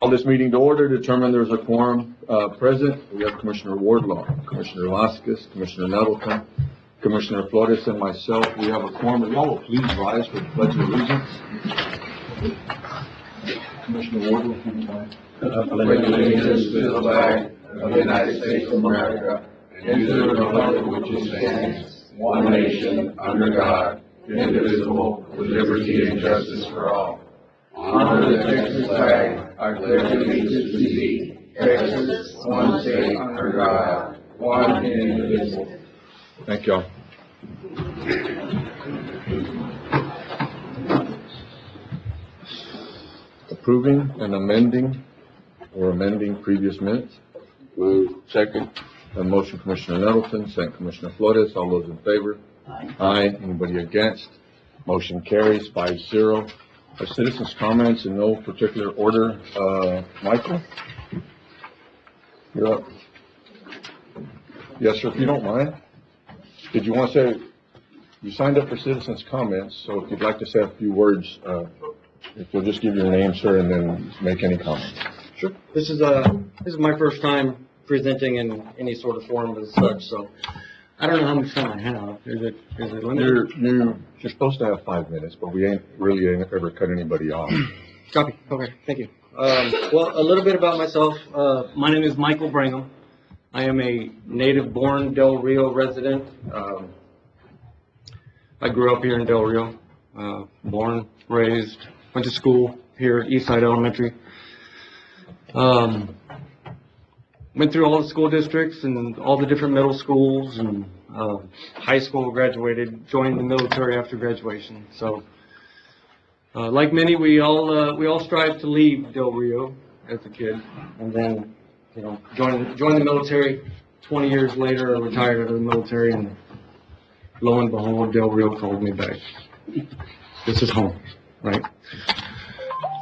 Call this meeting to order. Determine there's a quorum present. We have Commissioner Wardlaw, Commissioner Vasquez, Commissioner Nettleton, Commissioner Flores, and myself. We have a quorum. If y'all will please rise for the Pledge of Allegiance. Commissioner Wardlaw, if you can rise. Pledge allegiance to the flag of the United States of America and to the republic which stands, one nation, under God, indivisible, with liberty and justice for all. Honor the Texas flag. I pledge allegiance to thee, Texas, one state, under God, one and indivisible. Thank y'all. Approving and amending previous minutes. Move. Second. A motion, Commissioner Nettleton, second Commissioner Flores. All those in favor? Aye. Anybody against? Motion carries 5-0. Citizens' comments in no particular order. Michael? You're up. Yes, sir, if you don't mind. Did you want to say, you signed up for citizens' comments, so if you'd like to say a few words, if you'll just give your name, sir, and then make any comments. Sure. This is my first time presenting in any sort of forum as such, so I don't know how much time I have. Is it limited? You're supposed to have 5 minutes, but we ain't ever cut anybody off. Copy. Okay, thank you. Well, a little bit about myself. My name is Michael Brigham. I am a native-born Del Rio resident. I grew up here in Del Rio, born, raised, went to school here at Eastside Elementary. Went through all the school districts and all the different middle schools and high school, graduated, joined the military after graduation. So, like many, we all strive to leave Del Rio as a kid, and then, join the military. 20 years later, I retired out of the military, and lo and behold, Del Rio called me back. This is home, right?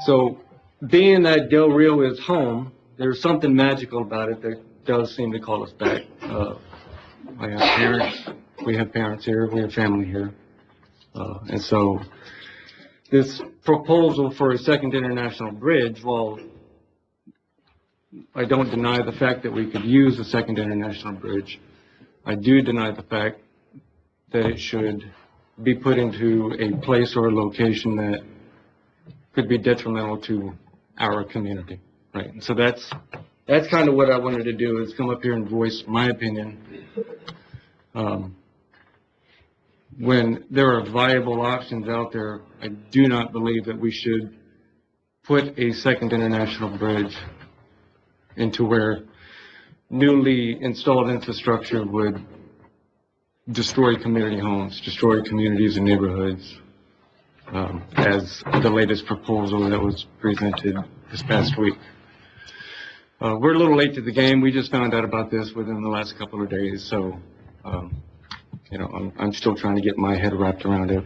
So, being that Del Rio is home, there's something magical about it that does seem to call us back. I have parents, we have parents here, we have family here. And so this proposal for a second international bridge, while I don't deny the fact that we could use a second international bridge, I do deny the fact that it should be put into a place or a location that could be detrimental to our community. Right, so that's kind of what I wanted to do, is come up here and voice my opinion. When there are viable options out there, I do not believe that we should put a second international bridge into where newly installed infrastructure would destroy community homes, destroy communities and neighborhoods, as the latest proposal that was presented this past week. We're a little late to the game. We just found out about this within the last couple of days, so I'm still trying to get my head wrapped around it.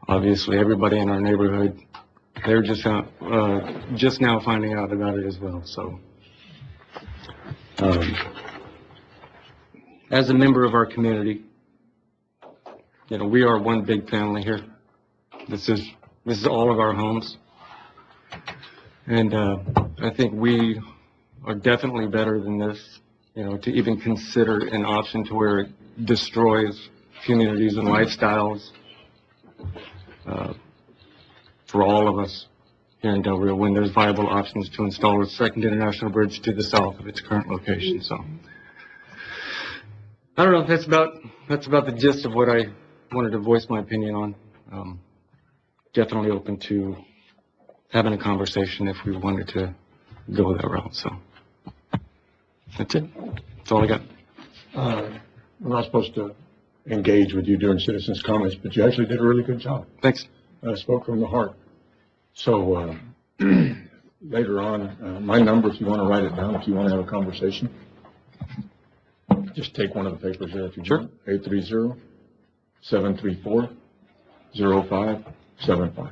Obviously, everybody in our neighborhood, they're just now finding out about it as well. So, as a member of our community, we are one big family here. This is all of our homes, and I think we are definitely better than this, to even consider an option to where it destroys communities and lifestyles for all of us here in Del Rio, when there's viable options to install a second international bridge to the south of its current location. So, I don't know. That's about the gist of what I wanted to voice my opinion on. Definitely open to having a conversation if we wanted to go that route. So. That's it. That's all I got. We're not supposed to engage with you during citizens' comments, but you actually did a really good job. Thanks. Spoke from the heart. So later on, my number, if you want to write it down, if you want to have a conversation, just take one of the papers there if you Sure. want. 830-734-0575.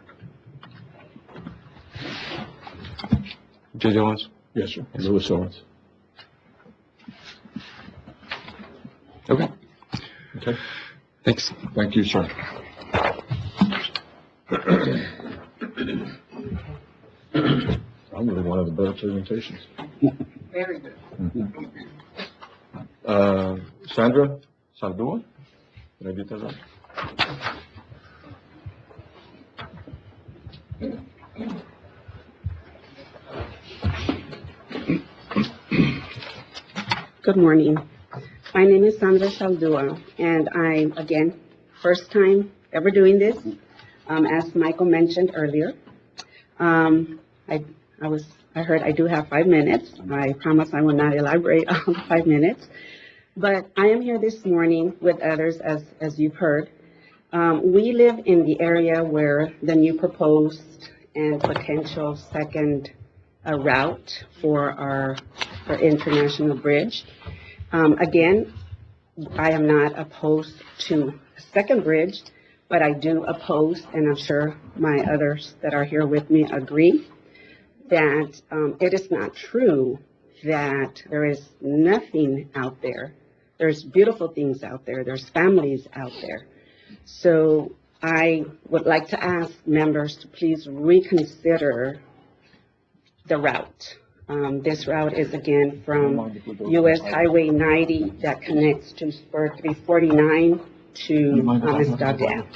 J.J. Owens? Yes, sir. Louis Owens. Okay. Okay. Thanks. Thank you, sir. Probably one of the better presentations. Very good. Sandra Saldua? Did I get that right? Good morning. My name is Sandra Saldua, and I'm, again, first time ever doing this. As Michael mentioned earlier, I heard I do have 5 minutes. I promise I will not elaborate on 5 minutes. But I am here this morning with others, as you've heard. We live in the area where the new proposed and potential second route for our international bridge. Again, I am not opposed to a second bridge, but I do oppose, and I'm sure my others that are here with me agree, that it is not true that there is nothing out there. There's beautiful things out there. There's families out there. So I would like to ask members to please reconsider the route. This route is again from US Highway 90 that connects to Spur 349 to Amistad Dam.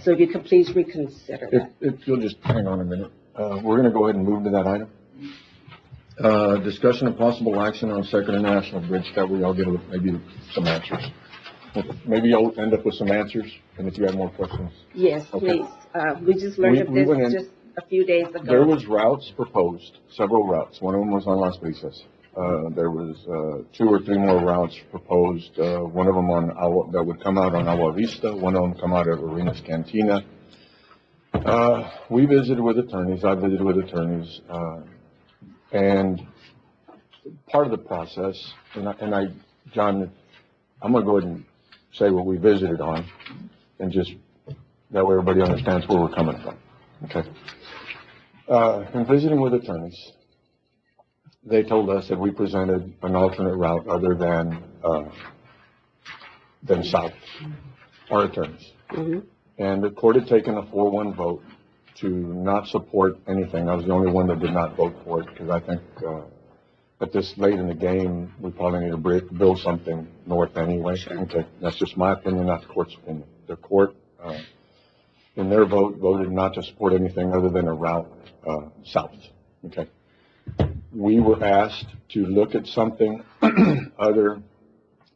So if you could please reconsider that. If you'll just hang on a minute. We're going to go ahead and move to that item. Discussion of possible action on Second International Bridge that we all get maybe some answers. Maybe I'll end up with some answers, and if you have more questions. Yes, Okay. please. We just learned We of went this in- just a few days ago. There was routes proposed, several routes. One of them was on Las Brisas. There was 2 or 3 more routes proposed. One of them that would come out on Agua Vista. One of them come out of Arenas Cantina. We visited with attorneys. I visited with attorneys, and part of the process. John, I'm going to go ahead and say what we visited on, and just that way everybody understands where we're coming from. Okay. In visiting with attorneys, they told us that we presented an alternate route other than south, our attorneys. Mhm. And the court had taken a 4-1 vote to not support anything. I was the only one that did not vote for it because I think at this late in the game, we probably need to build something north anyway. Sure. Okay, that's just my opinion, not the court's opinion. The court, in their vote, voted not to support anything other than a route south. Okay. We were asked to look at something other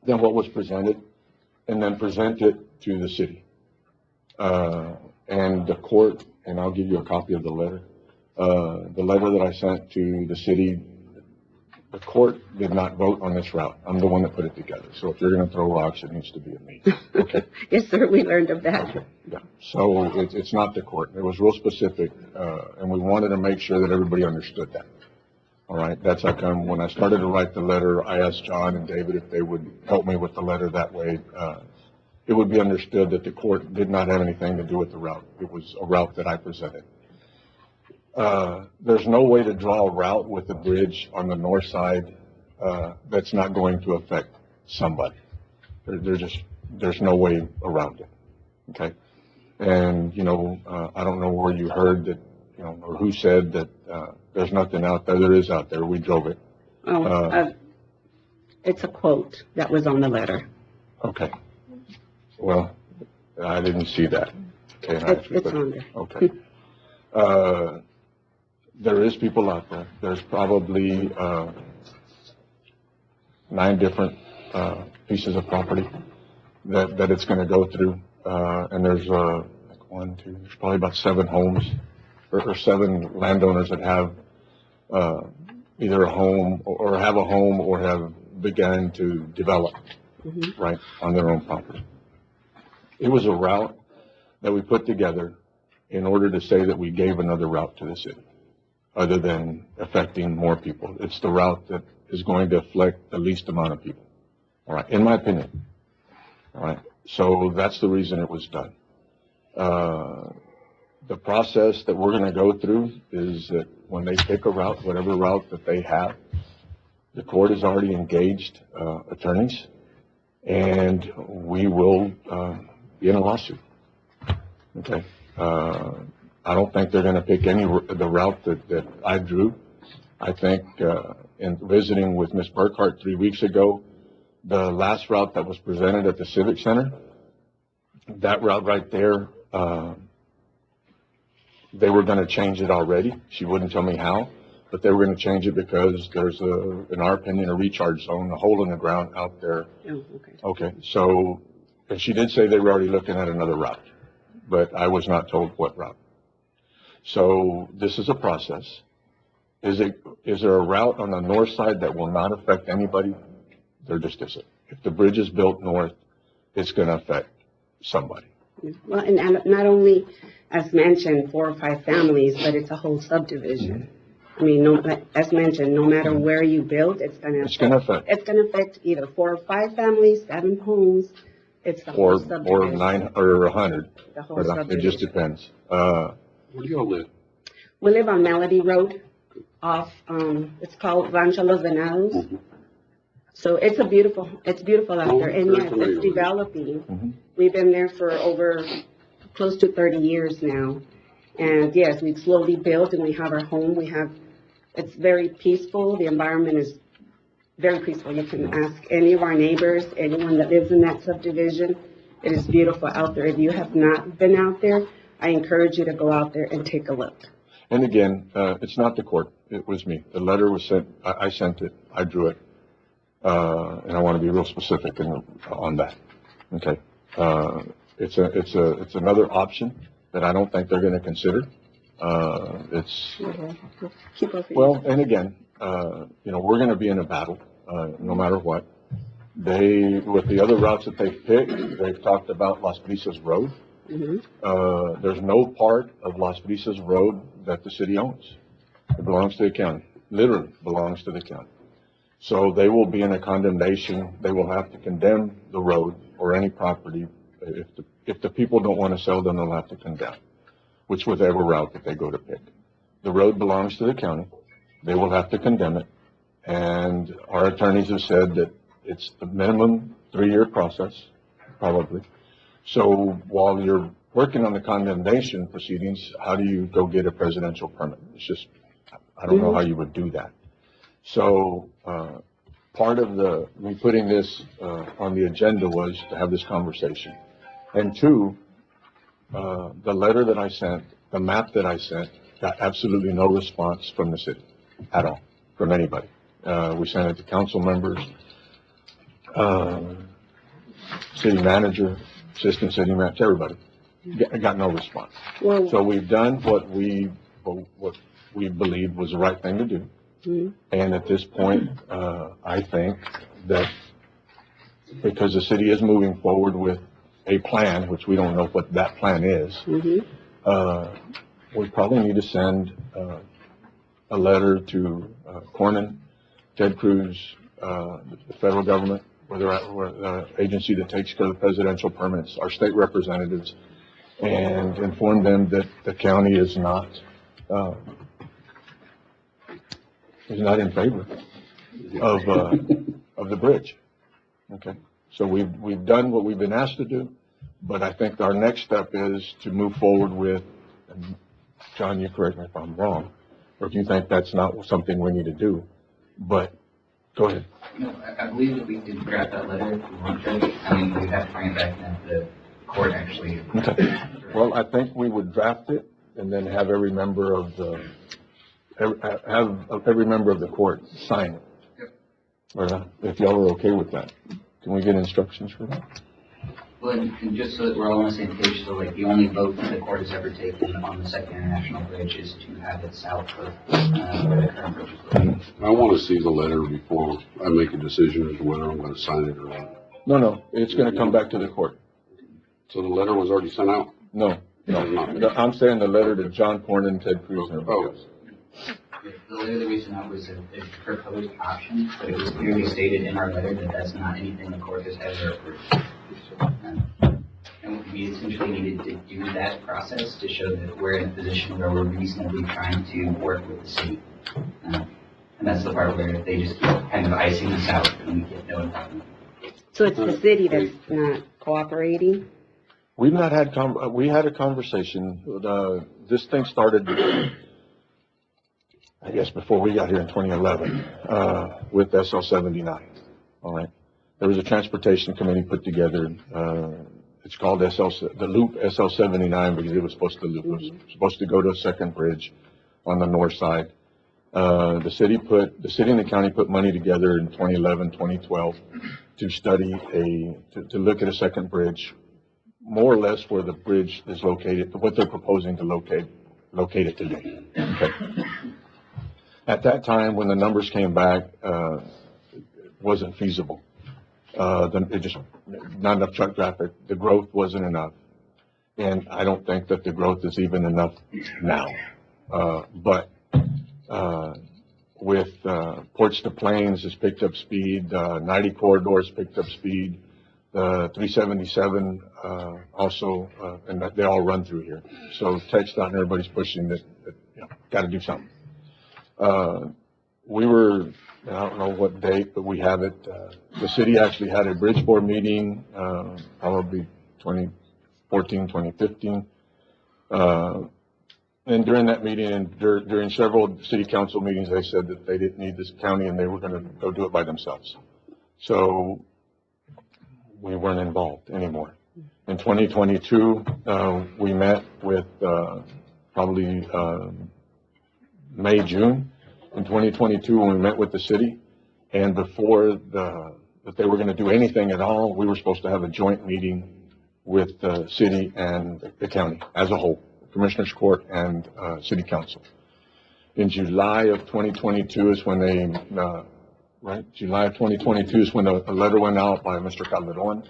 than what was presented and then present it to the city. And the court, and I'll give you a copy of the letter that I sent to the city, the court did not vote on this route. I'm the one that put it together. So if you're going to throw rocks, it needs to be at me. Okay. Yes, sir, we learned of that. Yeah. So it's not the court. It was real specific, and we wanted to make sure that everybody understood that. All right. That's how come when I started to write the letter, I asked John and David if they would help me with the letter. That way, it would be understood that the court did not have anything to do with the route. It was a route that I presented. There's no way to draw a route with a bridge on the north side that's not going to affect somebody. There's no way around it. Okay. And, I don't know where you heard that, or who said that there's nothing out there. There is out there. We drove it. It's a quote that was on the letter. Okay. Well, I didn't see that. Okay. It's on there. Okay. There is people out there. There's probably 9 different pieces of property that it's going to go through. And there's there's probably about 7 homes or 7 landowners that have either a home or have a home or have begun to develop right on their own property. It was a route that we put together in order to say that we gave another route to the city, other than affecting more people. It's the route that is going to affect the least amount of people, all right, in my opinion. All right, so that's the reason it was done. The process that we're going to go through is that when they pick a route, whatever route that they have, the court has already engaged attorneys, and we will be in a lawsuit. Okay. I don't think they're gonna pick the route that I drew. I think, in visiting with Ms. Burkhart 3 weeks ago, the last route that was presented at the Civic Center, that route right there, they were gonna change it already. She wouldn't tell me how, but they were gonna change it because there's in our opinion, a recharge zone, a hole in the ground out there. Oh, okay. Okay, so, and she did say they were already looking at another route, but I was not told what route. So this is a process. Is there a route on the north side that will not affect anybody? There just isn't. If the bridge is built north, it's gonna affect somebody. Well, and not only, as mentioned, 4 or 5 families, but it's a whole subdivision. I mean, as mentioned, no matter where you build, it's gonna affect either 4 or 5 families, 7 homes. It's the whole subdivision. Or 9 or 100. The whole subdivision. It just depends. Where do y'all live? We live on Melody Road off, it's called Rancho Los Venados. Mhm. So it's beautiful out there, and very yes, familiar it's with it. developing. Mhm. We've been there for over close to 30 years now. And yes, we've slowly built and we have our home. It's very peaceful. The environment is very peaceful. You can ask any of our neighbors, anyone that lives in that subdivision. It is beautiful out there. If you have not been out there, I encourage you to go out there and take a look. And again, it's not the court, it was me. The letter was sent, I sent it, I drew it. And I want to be real specific on that, okay? It's another option that I don't think they're gonna consider. Keep up. Well, and again, we're gonna be in a battle, no matter what. With the other routes that they've picked, they've talked about Las Brisas Road. There's no part of Las Brisas Road that the city owns. It belongs to the county, literally belongs to the county. So they will be in a condemnation. They will have to condemn the road or any property. If the people don't want to sell them, they'll have to condemn, whichever route that they go to pick. The road belongs to the county. They will have to condemn it. And our attorneys have said that it's the minimum 3-year process, probably. So while you're working on the condemnation proceedings, how do you go get a presidential permit? It's just, I don't know how you would do that. So, part of me putting this, on the agenda was to have this conversation. And 2, the letter that I sent, the map that I sent, got absolutely no response from the city at all, from anybody. We sent it to council members, city manager, assistant city manager, everybody. Got no response. Well, So we've done what we believed was the right thing to do. And at this point, I think that because the city is moving forward with a plan, which we don't know what that plan is, we probably need to send a letter to Cornyn, Ted Cruz, the federal government, where the agency that takes care of the presidential permits, our state representatives, and inform them that the county is not in favor of the bridge. Okay, so we've done what we've been asked to do, but I think our next step is to move forward with, and John, you correct me if I'm wrong, or if you think that's not something we need to do, but go ahead. No, I believe that we did draft that letter if we want to. I mean, we'd have to bring it back and have the court actually. Okay. Well, I think we would draft it and then have every member of the court sign it. Yep. Or if y'all are okay with that, can we get instructions for that? Well, and just so that we're all on the same page, so like the only vote that the court has ever taken on the Second International Bridge is to have it south of where the current bridge is located. I want to see the letter before I make a decision as to whether I'm going to sign it or not. No, it's gonna come back to the court. So the letter was already sent out? No, I'm saying the letter to John Cornyn, Ted Cruz, and everybody else. The letter that we sent out was a proposed option, but it was clearly stated in our letter that that's not anything the court has ever approved. And we essentially needed to do that process to show that we're in a position where we're reasonably trying to work with the city. And that's the part where they just keep kind of icing us out and we get no involvement. so it's the city that's not cooperating? We've not had, we had a conversation, this thing started, I guess, before we got here in 2011, with SL 79, all right? There was a transportation committee put together, it's called the Loop SL 79 because it was supposed to loop. It was supposed to go to a second bridge on the north side. The city and the county put money together in 2011, 2012 to study to look at a second bridge, more or less where the bridge is located, what they're proposing to locate it today. Okay. At that time, when the numbers came back, it wasn't feasible. It just, not enough truck traffic, the growth wasn't enough. And I don't think that the growth is even enough now. With Ports to Plains has picked up speed, 90 corridors picked up speed, 377 also, and they all run through here. So TxDOT and everybody's pushing that you know, got to do something. We were, I don't know what date, but we have it. The city actually had a bridge board meeting, probably 2014, 2015. And during that meeting and during several city council meetings, they said that they didn't need this county and they were going to go do it by themselves. So we weren't involved anymore. In 2022, we met with probably May, June. In 2022, when we met with the city, and before that they were going to do anything at all, we were supposed to have a joint meeting with the city and the county as a whole. Commissioners Court and City Council. In July of 2022 is when July of 2022 is when a letter went out by Mr. Calderon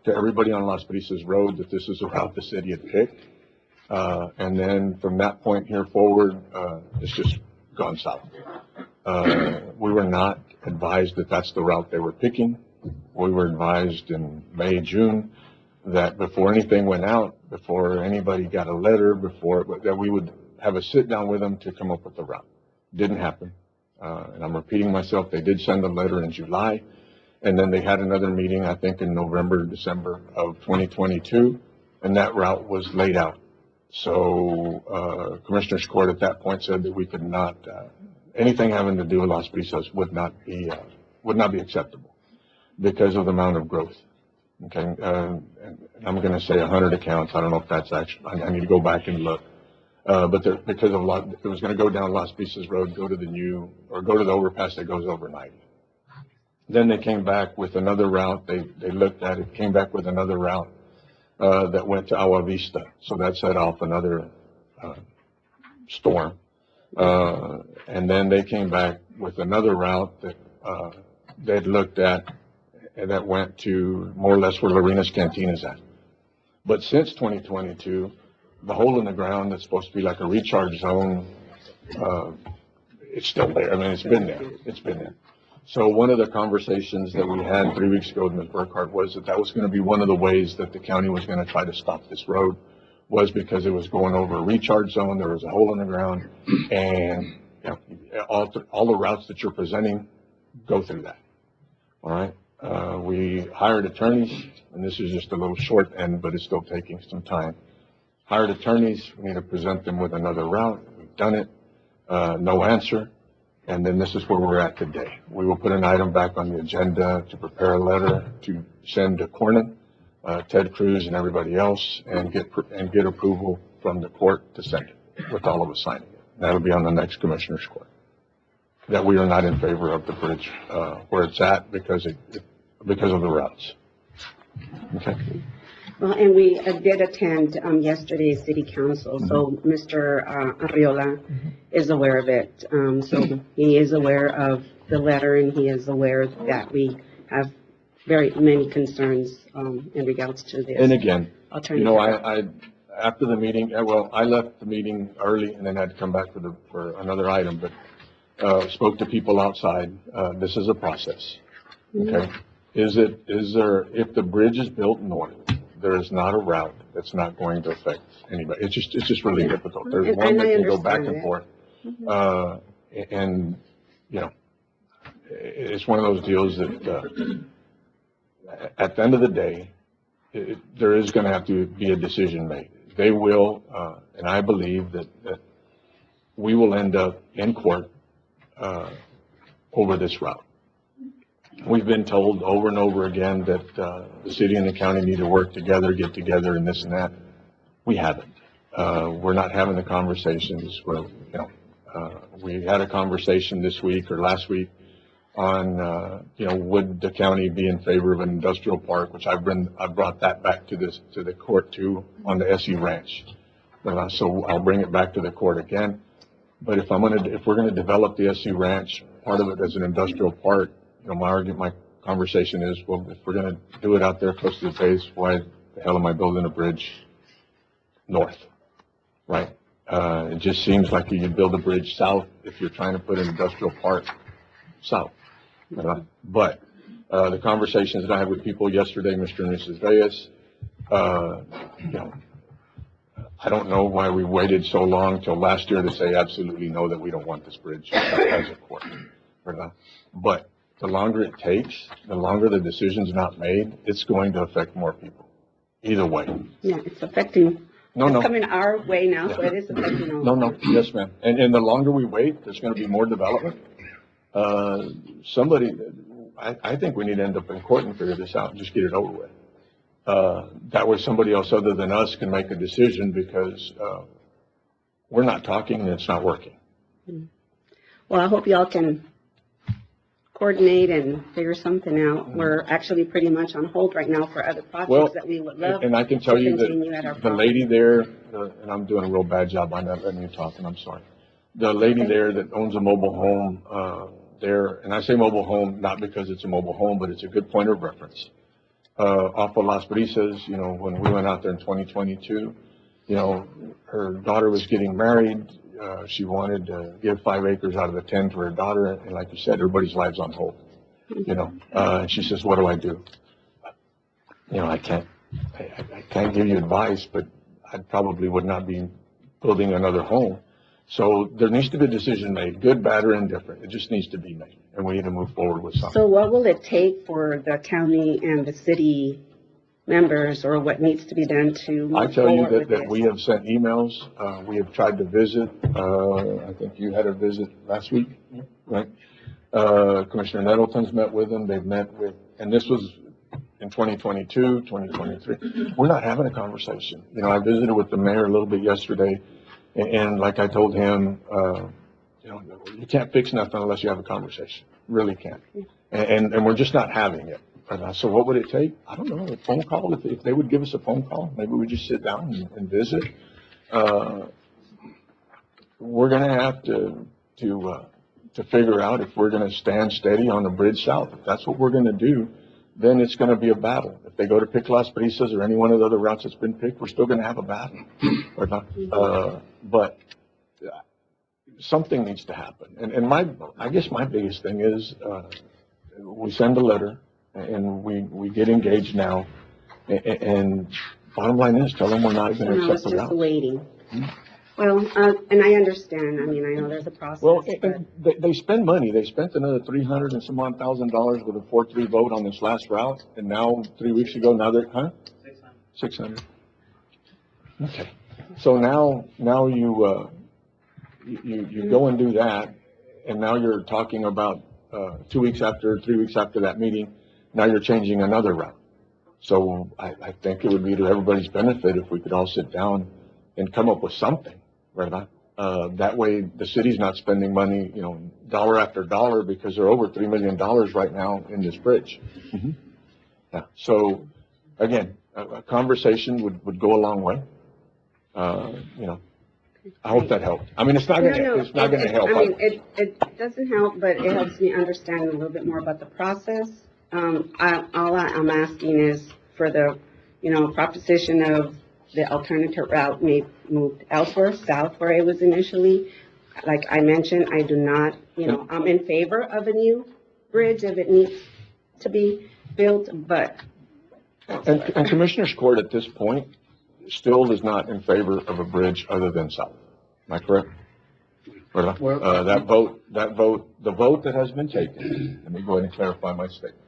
to everybody on Las Brisas Road that this is the route the city had picked. And then from that point here forward, it's just gone south. We were not advised that that's the route they were picking. We were advised in May, June, that before anything went out, before anybody got a letter, that we would have a sit down with them to come up with the route. Didn't happen. And I'm repeating myself, they did send a letter in July, and then they had another meeting, I think in November, December of 2022, and that route was laid out. So, Commissioners Court at that point said that we could not, anything having to do with Las Brisas would not be acceptable because of the amount of growth. Okay, and I'm going to say 100 accounts. I don't know if that's actually, I need to go back and look. But because of it was going to go down Las Brisas Road, go to the overpass that goes over 90. Then they came back with another route. They looked at it, came back with another route, that went to Agua Vista. So that set off another, storm. And then they came back with another route that, they'd looked at, and that went to more or less where Lorena's Canteen is at. But since 2022, the hole in the ground that's supposed to be like a recharge zone, it's still there. I mean, it's been there. It's been there. So one of the conversations that we had 3 weeks ago with Ms. Burkhart was that was going to be one of the ways that the county was going to try to stop this road, was because it was going over a recharge zone. There was a hole in the ground, and you know, all the routes that you're presenting go through that. All right. We hired attorneys, and this is just a little short end, but it's still taking some time. Hired attorneys, we need to present them with another route. We've done it, no answer. And then this is where we're at today. We will put an item back on the agenda to prepare a letter to send to Cornyn, Ted Cruz and everybody else, and get approval from the court to send it, with all of us signing it. That'll be on the next Commissioner's Court. That we are not in favor of the bridge, where it's at because of the routes. Okay. Well, and we did attend yesterday's city council, so Mr. Arriola is aware of it. So he is aware of the letter, and he is aware that we have very many concerns in regards to this. And again, alternative. you know, I after the meeting, well, I left the meeting early and then had to come back for another item, but spoke to people outside. This is a process. Okay. If the bridge is built north, there is not a route that's not going to affect anybody. It's just really difficult. There's one that can go back and forth. And, you know, it's one of those deals that, at the end of the day, there is going to have to be a decision made. They will, and I believe that we will end up in court over this route. We've been told over and over again that the city and the county need to work together, get together, and this and that. We haven't. We're not having the conversations where, we had a conversation this week or last week on, would the county be in favor of an industrial park, which I brought that back to the court too, on the SE Ranch. So I'll bring it back to the court again. But if we're gonna develop the SE Ranch, part of it as an industrial park, my conversation is, well, if we're gonna do it out there close to the base, why the hell am I building a bridge north, right? It just seems like you build a bridge south if you're trying to put an industrial park south. But the conversations that I had with people yesterday, Mr. and Mrs. Reyes, I don't know why we waited so long till last year to say absolutely no, that we don't want this bridge as a court. But the longer it takes, the longer the decision's not made, it's going to affect more people. Either way. Yeah, it's affecting, No, it's no. coming our way now, so it is affecting all. No, yes, ma'am. And the longer we wait, there's gonna be more development. I think we need to end up in court and figure this out and just get it over with. That way somebody else other than us can make a decision, because, we're not talking and it's not working. Well, I hope y'all can coordinate and figure something out. We're actually pretty much on hold right now for other Well, projects that we would love. And I can tell to you continue at our that the lady there, and I'm doing a real bad job by not letting you talk, and I'm sorry. The lady there that owns a mobile home, there, and I say mobile home not because it's a mobile home, but it's a good point of reference. Off of Las Brisas, when we went out there in 2022, her daughter was getting married. She wanted to give 5 acres out of the 10 to her daughter, and like you said, everybody's lives on hold. And she says, "What do I do?" I can't give you advice, but I probably would not be building another home. So there needs to be a decision made, good, bad, or indifferent. It just needs to be made, and we need to move forward with something. So what will it take for the county and the city members, or what needs to be done to I move tell you forward with that this? we have sent emails, we have tried to visit, I think you had a visit last week, right? Commissioner Nettleton's met with them, they've met with, and this was in 2022, 2023. We're not having a conversation. I visited with the mayor a little bit yesterday, and like I told him, you can't fix nothing unless you have a conversation. Really can't. And we're just not having it. So what would it take? I don't know, a phone call. If they would give us a phone call, maybe we just sit down and visit. We're going to have to figure out if we're going to stand steady on the bridge south. If that's what we're going to do, then it's going to be a battle. If they go to pick Las Brisas or any one of the other routes that's been picked, we're still going to have a battle. Or not. But something needs to happen. And I guess my biggest thing is, we send a letter and we get engaged now. And bottom line is, tell them we're not going to No, it's accept the just route. waiting. Well, and I understand. I mean, I know there's a process. Well, but they spend money. They spent another $300 and some odd thousand with a 4-3 vote on this last route. And now, 3 weeks ago, now they're, 600. Okay. So now you go and do that. And now you're talking about, 3 weeks after that meeting, now you're changing another route. So I think it would be to everybody's benefit if we could all sit down and come up with something, right? That way the city's not spending money, dollar after dollar, because they're over $3 million right now in this bridge. Yeah. So again, a conversation would go a long way. I hope that helped. I mean, it's not gonna help. I mean, it doesn't help, but it helps me understand a little bit more about the process. All I'm asking is for the, proposition of the alternative route may move elsewhere, south where it was initially. Like I mentioned, I do not, I'm in favor of a new bridge if it needs to be built, but. And Commissioner's Court at this point still is not in favor of a bridge other than south. Am I correct? The vote that has been taken, let me go ahead and clarify my statement.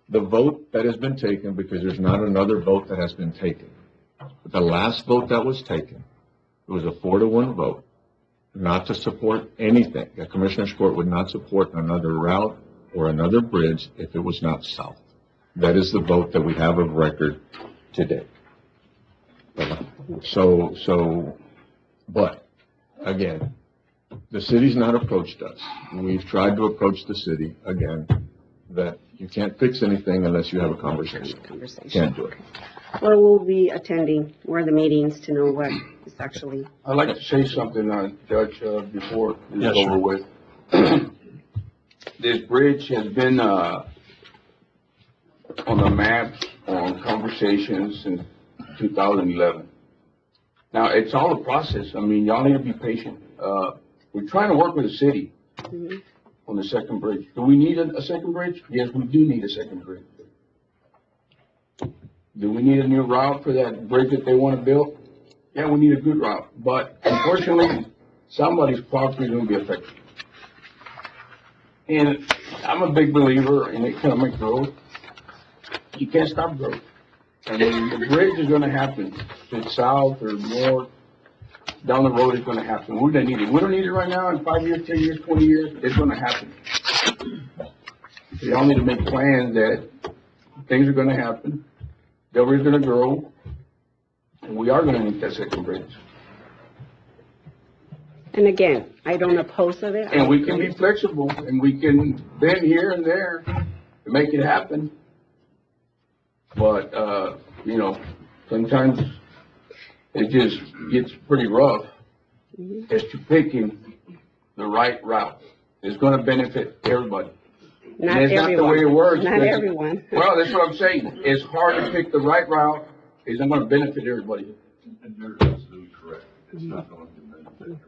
the vote that has been taken, because there's not another vote that has been taken. But the last vote that was taken, it was a 4-to-1 vote, not to support anything. The Commissioners Court would not support another route or another bridge if it was not south. That is the vote that we have of record today. But, again, the city's not approached us. We've tried to approach the city, again, that you can't fix anything unless you have a conversation. Can't do it. Well, we'll be attending more of the meetings to know what is actually. I'd like to say something, Judge, before this Yes, is sir. over with. This bridge has been, on the map, on conversations since 2011. Now, it's all a process. I mean, y'all need to be patient. We're trying to work with the city Mhm. on the second bridge. Do we need a second bridge? Yes, we do need a second bridge. Do we need a new route for that bridge that they want to build? Yeah, we need a good route, but unfortunately, somebody's property is going to be affected. And I'm a big believer in economic growth. You can't stop growth. I mean, the bridge is going to happen, if it's south or north, down the road it's going to happen. We're going to need it. We don't need it right now, in 5 years, 10 years, 20 years, it's going to happen. So y'all need to make plans that things are going to happen. Delaware is going to grow, and we are going to need that second bridge. And again, I don't oppose of it. And we can be flexible, and we can bend here and there to make it happen. But, you know, sometimes it just gets pretty rough as to picking the right route. It's going to benefit everybody. Not And it's not the way it everyone. works. Not everyone. Well, that's what I'm saying. It's hard to pick the right route. It's not going to benefit everybody. And you're absolutely correct. It's not going to benefit.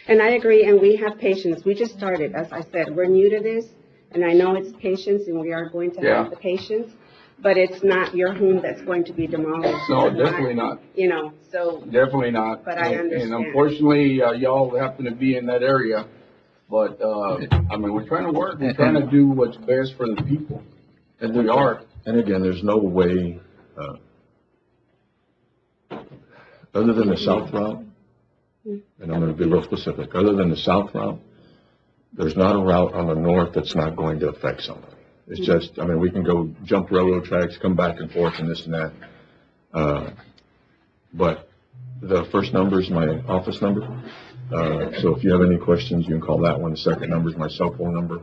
And I agree, and we have patience. We just started, as I said, we're new to this, and I know it's patience, and we are going to Yeah. have the patience, but it's not your home that's going to be demolished. No, It's definitely not. You know, so, Definitely not. But I And understand. unfortunately, y'all happen to be in that area. But, I mean, we're trying to work. We're trying to do what's best for the people. And We are. And again, there's no way, other than the south route, and I'm gonna be real specific, other than the south route, there's not a route on the north that's not going to affect somebody. It's just, I mean, we can go jump railroad tracks, come back and forth and this and that. But the first number is my office number. So if you have any questions, you can call that one. The second number is my cell phone number.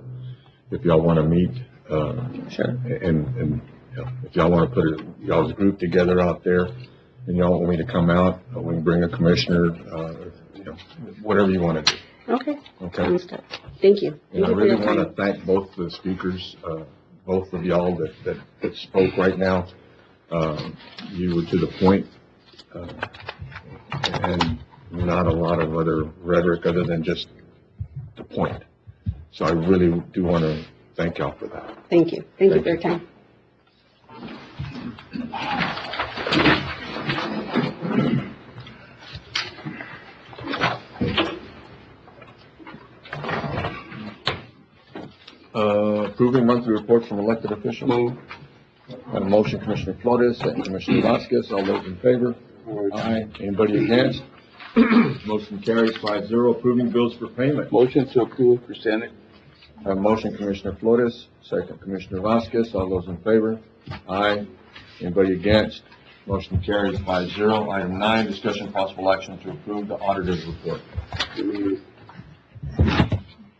If y'all wanna meet, sure. and, you know, if y'all wanna put y'all's group together out there, and y'all want me to come out, we can bring a commissioner, you know, whatever you wanna do, Okay, okay? sounds good. Thank you. And I Thank you for really your wanna time. thank both the speakers, both of y'all that spoke right now. You were to the point, and not a lot of other rhetoric other than just the point. So I really do wanna thank y'all for that. Thank you. Thank you for your time. Approving monthly reports from elected officials. Got a motion, Commissioner Flores, second Commissioner Vasquez. All those in favor? Aye. Anybody against? Motion carries 5-0. Approving bills for payment. Motion to approve presented. Got a motion, Commissioner Flores, second Commissioner Vasquez. All those in favor? Aye. Anybody against? Motion carries 5-0. Item 9, discussion possible action to approve the auditor's report.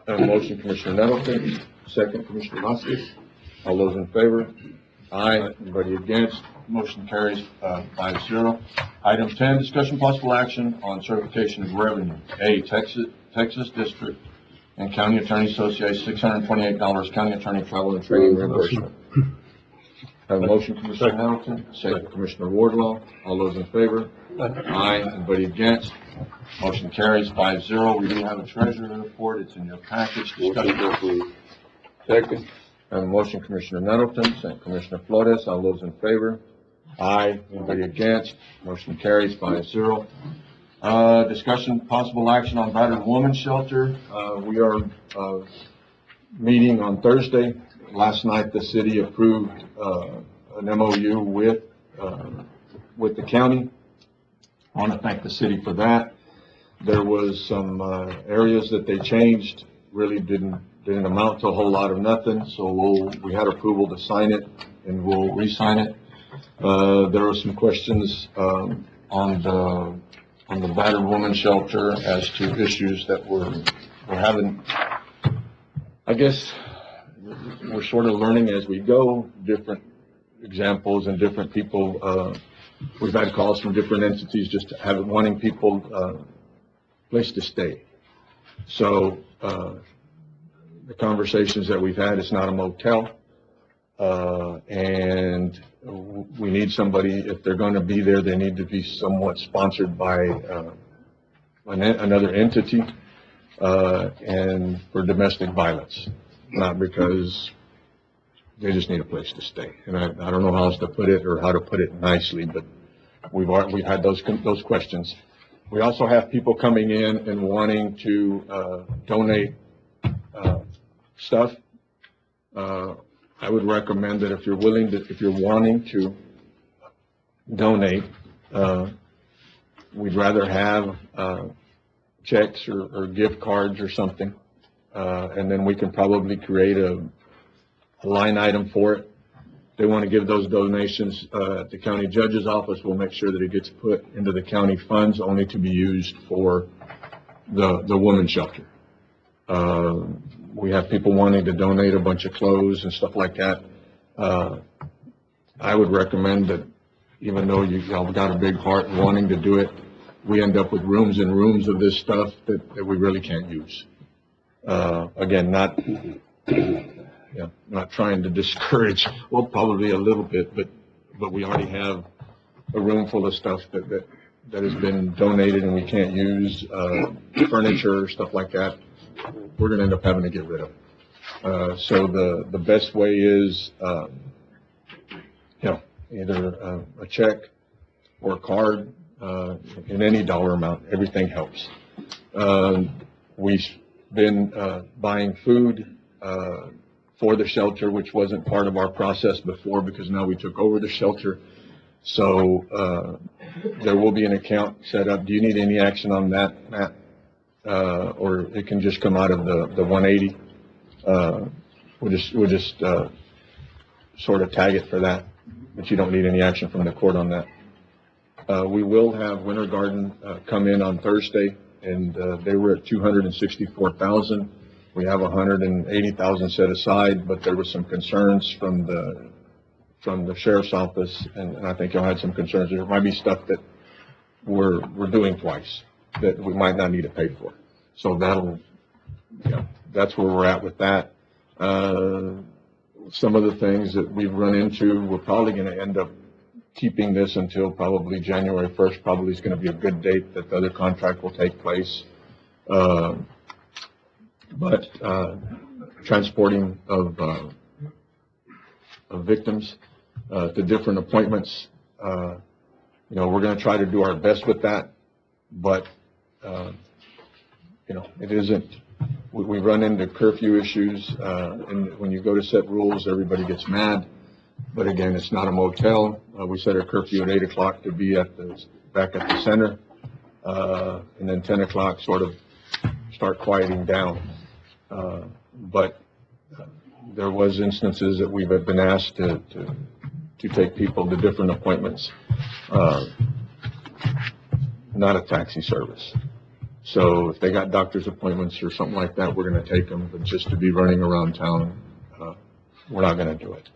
Got a motion, Commissioner Nettleton, second Commissioner Vasquez. All those in favor? Aye. Anybody against? Motion carries 5-0. Item 10, discussion possible action on certification of revenue. A, Texas District and County Attorney Association, $628, County Attorney Travel and Training reimbursement. Have a motion, Commissioner Hamilton, second Commissioner Wardlaw. All those in favor? Aye. Anybody against? Motion carries 5-0. We do have a treasurer report. It's in your package. Discussion. Second. Have a motion, Commissioner Nettleton, second Commissioner Flores. All those in favor? Aye. Anybody against? Motion carries 5-0. Discussion, possible action on battered woman shelter. We are, meeting on Thursday, last night, the city approved, an MOU with the county. I want to thank the city for that. There was some, areas that they changed, really didn't amount to a whole lot of nothing, so we had approval to sign it, and we'll re-sign it. There were some questions, on the battered woman shelter as to issues that we're having. I guess we're sort of learning as we go, different examples and different people. We've had calls from different entities just wanting people, place to stay. So, the conversations that we've had, it's not a motel. And we need somebody, if they're going to be there, they need to be somewhat sponsored by, another entity, and for domestic violence, not because they just need a place to stay. And I don't know how else to put it or how to put it nicely, but we've had those questions. We also have people coming in and wanting to, donate, stuff. I would recommend that if you're wanting to donate, we'd rather have, checks or gift cards or something. And then we can probably create a line item for it. If they want to give those donations, at the county judge's office, we'll make sure that it gets put into the county funds only to be used for the women's shelter. We have people wanting to donate a bunch of clothes and stuff like that. I would recommend that even though y'all got a big heart wanting to do it, we end up with rooms and rooms of this stuff that we really can't use. Again, not trying to discourage, well, probably a little bit, but we already have a room full of stuff that has been donated and we can't use, furniture, stuff like that. We're going to end up having to get rid of it. So the best way is, either a check or a card, in any dollar amount. Everything helps. We've been buying food for the shelter, which wasn't part of our process before because now we took over the shelter. So there will be an account set up. Do you need any action on that, Matt? Or it can just come out of the 180. We'll just sort of tag it for that, but you don't need any action from the court on that. We will have Winter Garden come in on Thursday, and they were at 264,000. We have 180,000 set aside, but there were some concerns from the sheriff's office, and I think y'all had some concerns. There might be stuff that we're doing twice that we might not need to pay for. So that's where we're at with that. Some of the things that we've run into, we're probably going to end up keeping this until probably January 1st, probably is going to be a good date that the other contract will take place. But transporting of victims to different appointments, we're going to try to do our best with that, but it isn't. We run into curfew issues, and when you go to set rules, everybody gets mad. But again, it's not a motel. We set a curfew at 8 o'clock to be back at the center, and then 10 o'clock sort of start quieting down. But there was instances that we've been asked to take people to different appointments, not a taxi service. So if they got doctor's appointments or something like that, we're going to take them, but just to be running around town, we're not going to do it.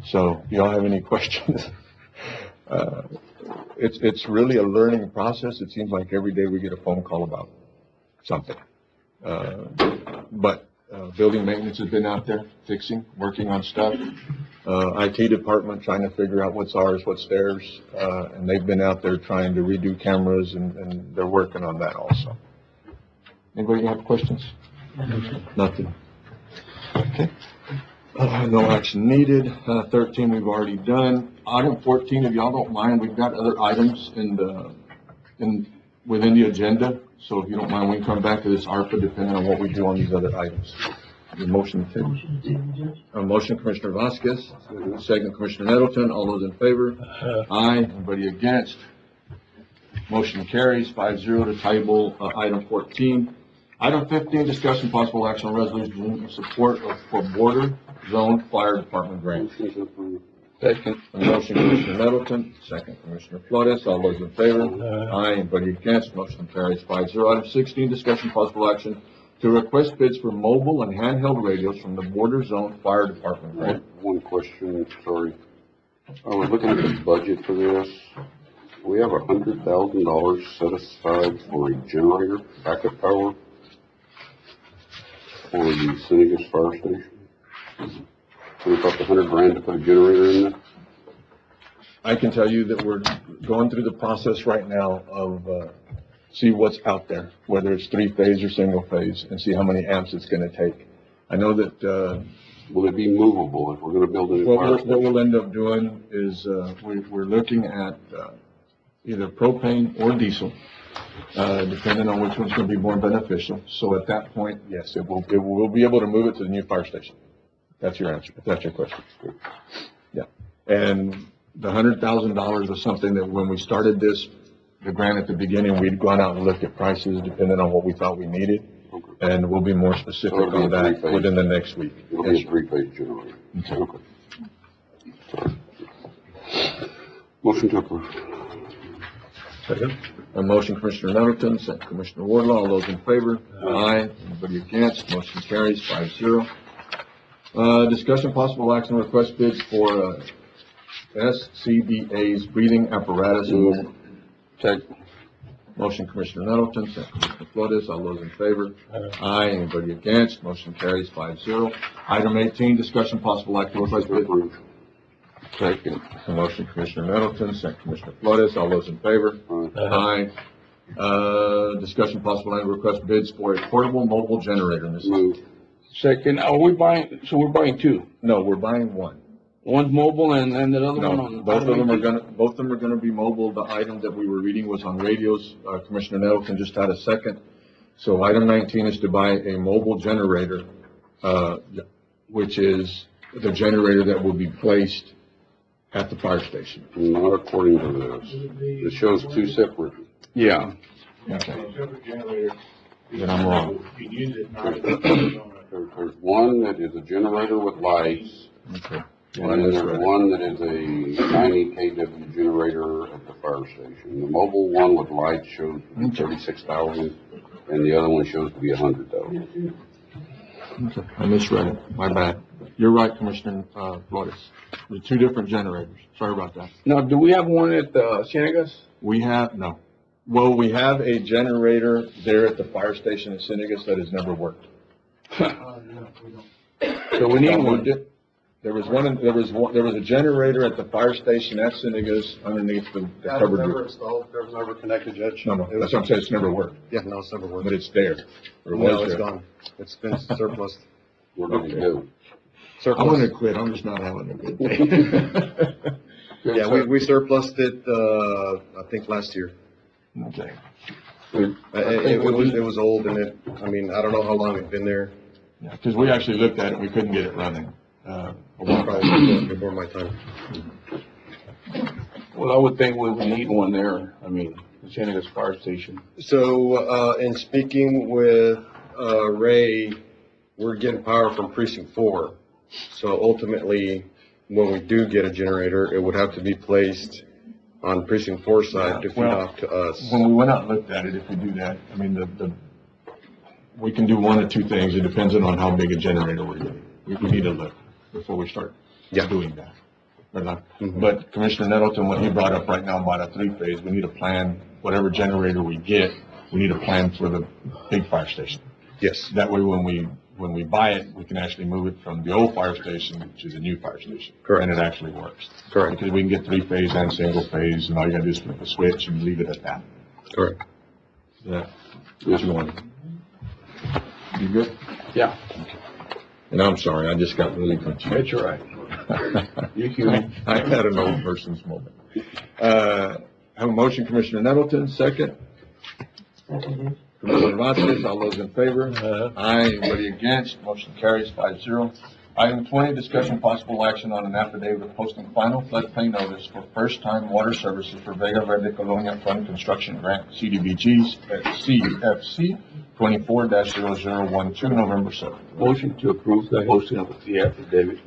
So do y'all have any questions? It's really a learning process. It seems like every day we get a phone call about something. But building maintenance has been out there fixing, working on stuff. IT department trying to figure out what's ours, what's theirs. And they've been out there trying to redo cameras, and they're working on that also. Anybody have questions? Nothing. Okay. No action needed. 13 we've already done. Item 14, if y'all don't mind, we've got other items within the agenda. So if you don't mind, we can come back to this ARPA depending on what we do on these other items. The motion to table. A motion, Commissioner Vasquez, second, Commissioner Nettleton. All those in favor? Aye. Anybody against? Motion carries 5-0 to table, item 14. Item 15, discussion possible action on resolution in support for border zone fire department grant. Second. A motion, Commissioner Nettleton, second, Commissioner Flores. All those in favor? Aye. Anybody against? Motion carries 5-0. Item 16, discussion possible action to request bids for mobile and handheld radios from the border zone fire department grant. One question, sorry. I was looking at the budget for this. We have $100,000 set aside for a generator, backup power for the Senegas Fire Station. So we thought the $100,000 to put a generator in there. I can tell you that we're going through the process right now of, see what's out there, whether it's three-phase or single-phase, and see how many amps it's gonna take. I know that, Will it be movable if we're gonna build a new fire what station? we'll end up doing is, we're looking at, either propane or diesel, depending on which one's gonna be more beneficial. So at that point, yes, we'll be able to move it to the new fire station. That's your answer, if that's your question. Yeah, and the $100,000 was something that when we started this, the grant at the beginning, we'd gone out and looked at prices depending on what we thought we needed. Okay. And we'll be more specific So it'll be on a that three-phase. within the next week. It'll be a three-phase generator. Okay. Sorry. Motion to approve. Second. A motion, Commissioner Nettleton, second, Commissioner Wardlaw. All those in favor? Aye. Anybody against? Motion carries 5-0. Discussion possible action on request bids for, SCBA's breathing apparatus. Second. Motion, Commissioner Nettleton, second, Commissioner Flores. All those in favor? Aye. Anybody against? Motion carries 5-0. Item 18, discussion possible action on request bid. Approve. Second. A motion, Commissioner Nettleton, second, Commissioner Flores. All those in favor? Aye. Discussion possible action request bids for a portable mobile generator. Move. Second, are we buying, so we're buying two? No, we're buying one. One's mobile and the other one No, on. both of them are gonna be mobile. The item that we were reading was on radios. Commissioner Nettleton just had a second. So item 19 is to buy a mobile generator, which is the generator that will be placed at the fire station. Not according to this. It shows two separate. Yeah. Okay. Then I'm wrong. There's one that is a generator with lights, Okay. and then there's one that is a 90 kW generator at the fire station. The mobile one with lights shows to be 36,000, and the other one shows to be 100,000. Okay, I misread it. My bad. You're right, Commissioner, Flores. The two different generators. Sorry about that. Now, do we have one at the Cienegas? We have we have a generator there at the fire station in Senegas that has never worked. So we need I one. moved it. There was a generator at the fire station at Senegas underneath the That was covered never roof. installed, that was never connected, Judge. No, that's what I'm saying, it's never worked, Yeah, no, it's never worked. but it's there. Or it No, was it's there. gone. It's been surplus. Where did it Okay. go? I'm Surplus. gonna quit, I'm just not having a good day. Yeah, we surplused it, I think last year. Okay. It was old and I don't know how long it's been there. Yeah, because we actually looked at it, we couldn't get it running. Probably before my time. Well, I would think we would need one there. I mean, the Cienegas Fire Station. So, in speaking with, Ray, we're getting power from precinct 4. So ultimately, when we do get a generator, it would have to be placed on precinct 4 side to feed Well, off to us. When we went out and looked at it, if we do that, I mean, we can do one of two things. It depends on how big a generator we're getting. We need to look before we start doing that. Mhm. But Commissioner Nettleton, what he brought up right now about a three-phase, we need a plan, whatever generator we get, we need a plan for the big fire station. Yes, That way, when we buy it, we can actually move it from the old fire station to the new fire station. Correct. And it actually works. correct, Because we can get three-phase and single-phase, and all you gotta do is flip a switch and leave it at that. correct. Yeah. What you want? You good? Yeah, And I'm sorry, I just got really confused. that's all right. You can. I had an old person's moment. Have a motion, Commissioner Nettleton, second. Commissioner Vasquez, all those in favor? Aye. Anybody against? Motion carries 5-0. Item 20, discussion possible action on an affidavit of posting final floodplain notice for first-time water services for Vega Verde Colonia Fund Construction Grant, CDBGs, at CFC 24-0012, November 7th. Motion to approve the posting of the affidavit.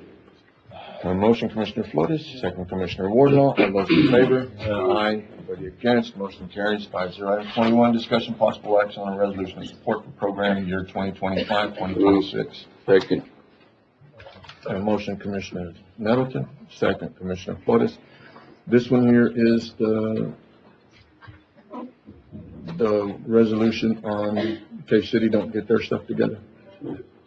Motion, Commissioner Flores, second, Commissioner Wardlaw. All those in favor? Aye. Anybody against? Motion carries 5-0. Item 21, discussion possible action on a resolution of support for program year 2025-2026. Second. Motion, Commissioner Nettleton, second, Commissioner Flores. This one here is the resolution on, in case city don't get their stuff together.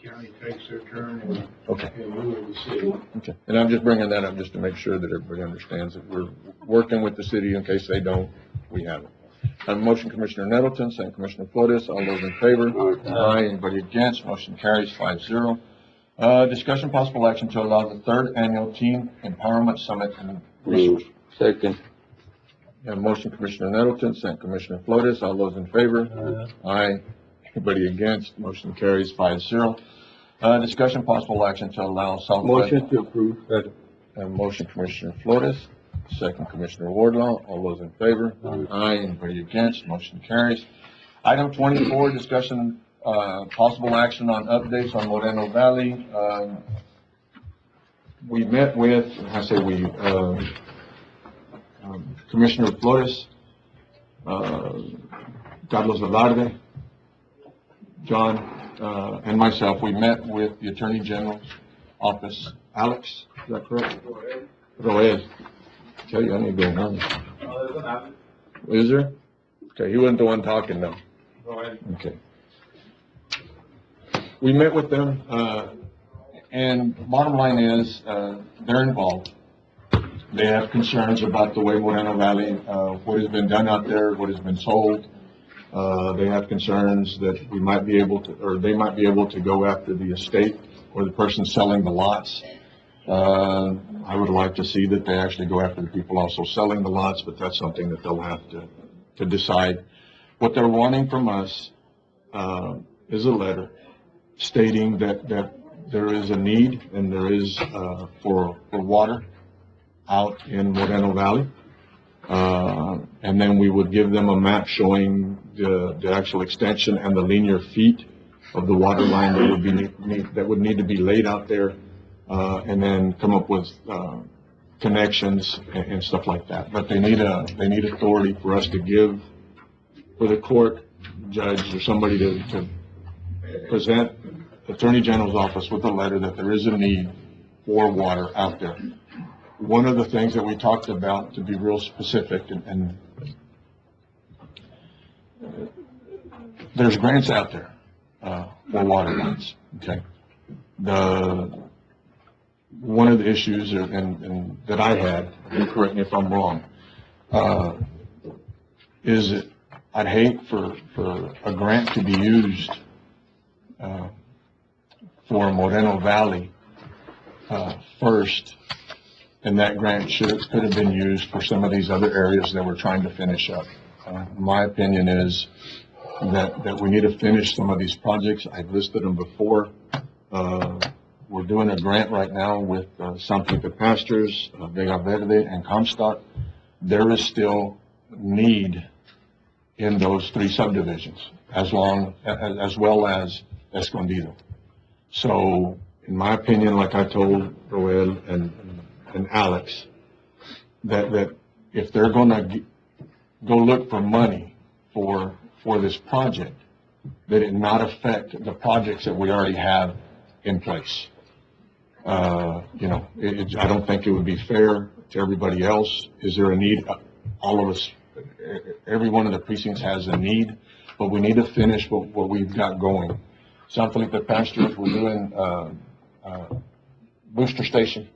County takes their turn and Okay. lieu of the city. Okay, and I'm just bringing that up just to make sure that everybody understands that we're working with the city. In case they don't, we have it. Motion, Commissioner Nettleton, second, Commissioner Flores. All those in favor? Aye. Anybody against? Motion carries 5-0. Discussion possible action to allow the 3rd annual Teen Empowerment Summit and resource. Second. Motion, Commissioner Nettleton, second, Commissioner Flores. All those in favor? Aye. Anybody against? Motion carries 5-0. Discussion possible action to allow Southwest. Motion to approve. Motion, Commissioner Flores, second, Commissioner Wardlaw. All those in favor? Aye. Anybody against? Motion carries. Item 24, discussion, possible action on updates on Moreno Valley. We met with, Commissioner Flores, Carlos Velarde, John, and myself. We met with the Attorney General's office. Alex, is that correct? Roel. Tell you, I need to go home. Is there? Okay, he wasn't the one talking though. Okay. We met with them, and bottom line is, they're involved. They have concerns about the way Moreno Valley, what has been done out there, what has been sold. They have concerns that we might be able to, or they might be able to go after the estate or the person selling the lots. I would like to see that they actually go after the people also selling the lots, but that's something that they'll have to decide. What they're wanting from us, is a letter stating that there is a need and there is, for water out in Moreno Valley. And then we would give them a map showing the actual extension and the linear feet of the water line that would need to be laid out there, and then come up with connections and stuff like that. But they need authority for us to give, for the court judge or somebody to present Attorney General's office with a letter that there is a need for water out there. One of the things that we talked about, to be real specific, and there's grants out there for water lines. Okay, one of the issues and that I had, and correct me if I'm wrong, is that I'd hate for a grant to be used for Moreno Valley first. And that grant could have been used for some of these other areas that we're trying to finish up. My opinion is that we need to finish some of these projects. I've listed them before. We're doing a grant right now with San Felipe Pastures, Vega Verde, and Comstock. There is still need in those 3 subdivisions, as well as Escondido. So, in my opinion, like I told Roel and Alex, that if they're going to go look for money for this project, that it not affect the projects that we already have in place. I don't think it would be fair to everybody else. Is there a need? All of us, every one of the precincts has a need, but we need to finish what we've got going. San Felipe Pastures, we're doing booster station,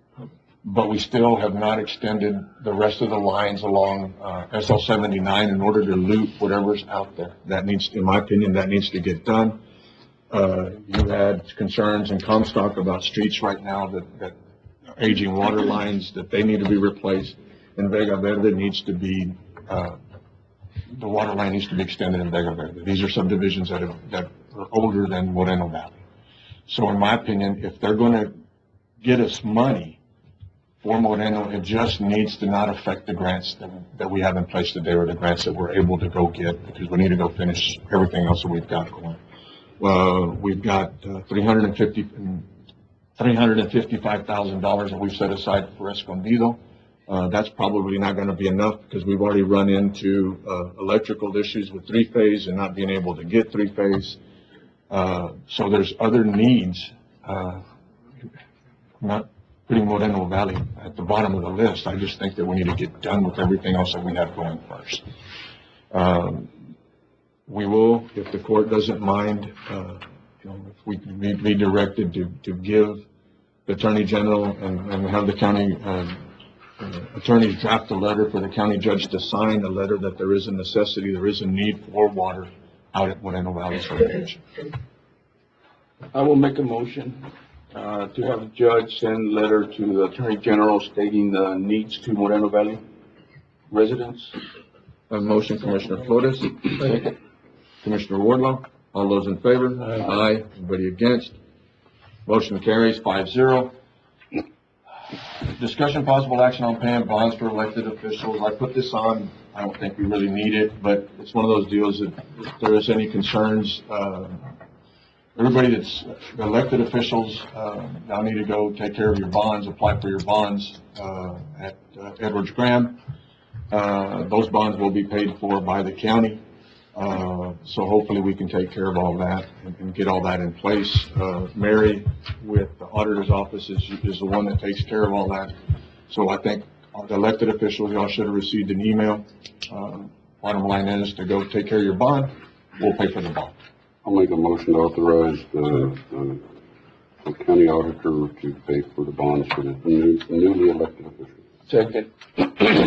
but we still have not extended the rest of the lines along SL 79 in order to loop whatever's out there. That needs, in my opinion, that needs to get done. You had concerns in Comstock about streets right now that aging water lines, that they need to be replaced, and Vega Verde needs to be the water line needs to be extended in Vega Verde. These are subdivisions that are older than Moreno Valley. So in my opinion, if they're gonna get us money for Moreno, it just needs to not affect the grants that we have in place today, or the grants that we're able to go get, because we need to go finish everything else that we've got going. We've got $355,000 that we've set aside for Escondido. That's probably not gonna be enough, because we've already run into electrical issues with three-phase and not being able to get three-phase. So there's other needs, not putting Moreno Valley at the bottom of the list. I just think that we need to get done with everything else that we have going first. We will, if the court doesn't mind, if we can be directed to give the Attorney General and have the county attorneys draft a letter for the county judge to sign, a letter that there is a necessity, there is a need for water out at Moreno Valley subdivision. I will make a motion to have the judge send a letter to the Attorney General stating the needs to Moreno Valley residents. A motion, Commissioner Flores. Second. Commissioner Wardlaw. All those in favor? Aye. Anybody against? Motion carries 5-0. Discussion possible action on paying bonds for elected officials. I put this on, I don't think we really need it, but it's one of those deals that if there is any concerns, everybody that's elected officials, y'all need to go take care of your bonds, apply for your bonds, at Edwards Graham. Those bonds will be paid for by the county. So hopefully we can take care of all that and get all that in place. Mary with the auditor's office is the one that takes care of all that. So I think the elected officials, y'all should have received an email. Bottom line is to go take care of your bond. We'll pay for the bond. I'll make a motion to authorize the county auditor to pay for the bonds for the newly elected officials. Second.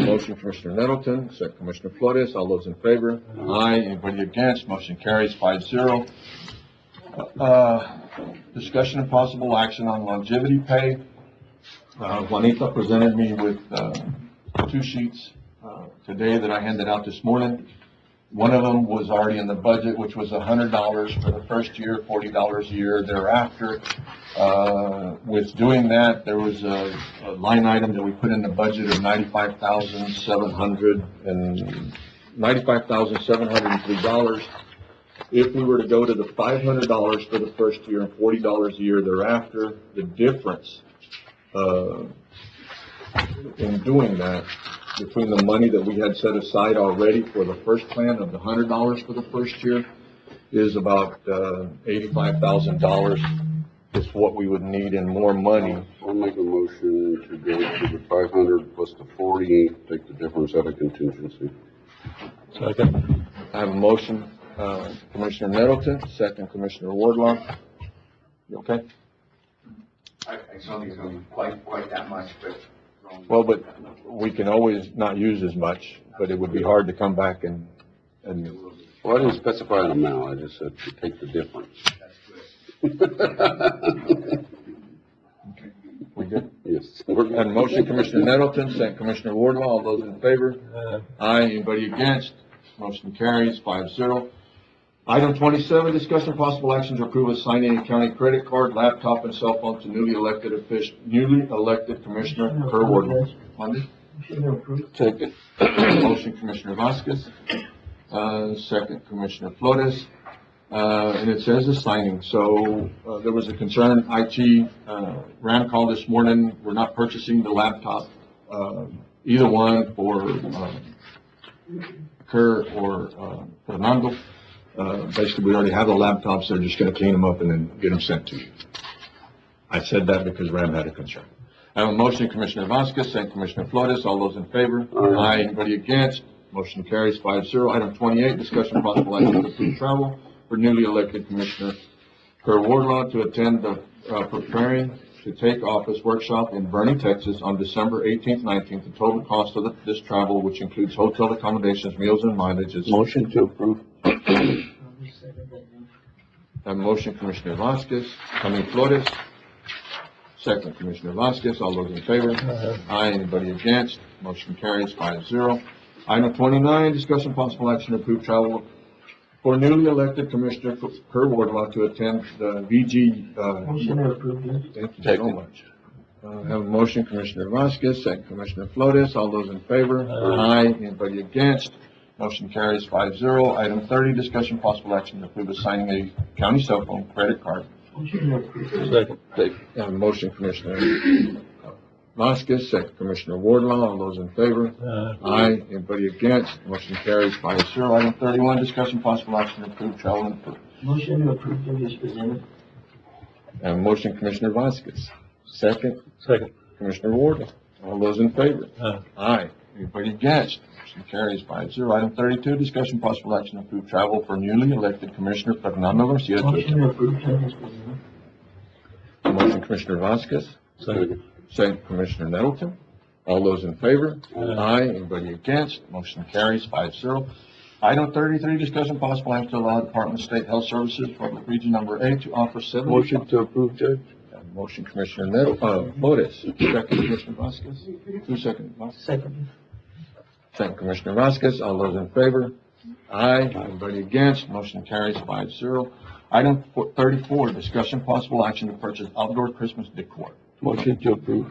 Motion, Commissioner Nettleton, second Commissioner Flores. All those in favor? Aye. Anybody against? Motion carries 5-0. Discussion and possible action on longevity pay. Juanita presented me with 2 sheets today that I handed out this morning. One of them was already in the budget, which was $100 for the first year, $40 a year thereafter. With doing that, there was a line item that we put in the budget of $95,703. If we were to go to the $500 for the first year and $40 a year thereafter, the difference in doing that between the money that we had set aside already for the first plan of the $100 for the first year is about $85,000 is what we would need in more money. I'll make a motion to go to the 500 plus the 40, take the difference out of contingency. Second. I have a motion, Commissioner Nettleton, second Commissioner Wardlaw. You okay? I don't think it's gonna be quite that much, but. Well, but we can always not use as much, but it would be hard to come back and. Well, I didn't specify an amount, I just said to take the difference. We good? Yes. And motion, Commissioner Nettleton, second Commissioner Wardlaw. All those in favor? Aye. Anybody against? Motion carries 5-0. Item 27, discussion possible action to approve assigning a county credit card, laptop, and cell phone to newly elected Commissioner Kerr Wardlaw. Monday? Second. Motion, Commissioner Vasquez. Second, Commissioner Flores. And it says assigning. So, there was a concern, IT, Ram called this morning. We're not purchasing the laptop, either one for, Kerr or, Fernando. Basically, we already have the laptops. They're just gonna clean them up and then get them sent to you. I said that because Ram had a concern. I have a motion, Commissioner Vasquez, second Commissioner Flores. All those in favor? Aye. Anybody against? Motion carries 5-0. Item 28, discussion possible action to approve travel for newly elected Commissioner Kerr Wardlaw to attend the preparing to take office workshop in Boerne, Texas on December 18th, 19th. The total cost of this travel, which includes hotel accommodations, meals, and mileage, is. Motion to approve. A motion, Commissioner Vasquez, Flores. Second, Commissioner Vasquez. All those in favor? Aye. Anybody against? Motion carries 5-0. Item 29, discussion possible action to approve travel for newly elected commissioner per Wardlaw to attend the VG. Motion to approve, Judge. Thank you so much. Have a motion, Commissioner Vasquez, second Commissioner Flores. All those in favor? Aye. Anybody against? Motion carries 5-0. Item 30, discussion possible action to approve assigning a county cell phone credit card. Motion to approve. Have a motion, Commissioner Vasquez, second Commissioner Wardlaw. All those in favor? Aye. Anybody against? Motion carries 5-0. Item 31, discussion possible action to approve travel for. Motion to approve, Judge, is presented. Have a motion, Commissioner Vasquez. Second, Second. Commissioner Wardlaw. All those in favor? Aye. Anybody against? Motion carries 5-0. Item 32, discussion possible action to approve travel for newly elected Commissioner Fernando Garcia. Motion to approve, Judge, is presented. Motion, Commissioner Vasquez. Second, Commissioner Nettleton. All those in favor? Aye. Anybody against? Motion carries 5-0. Item 33, discussion possible action to allow Department of State Health Services, Public Region Number 8, to offer 70. Motion to approve, Judge. Motion, Commissioner Flores. Second, Commissioner Vasquez. Two seconds, Vasquez. Second. Second, Commissioner Vasquez. All those in favor? Aye. Anybody against? Motion carries 5-0. Item 34, discussion possible action to purchase outdoor Christmas decor. Motion to approve.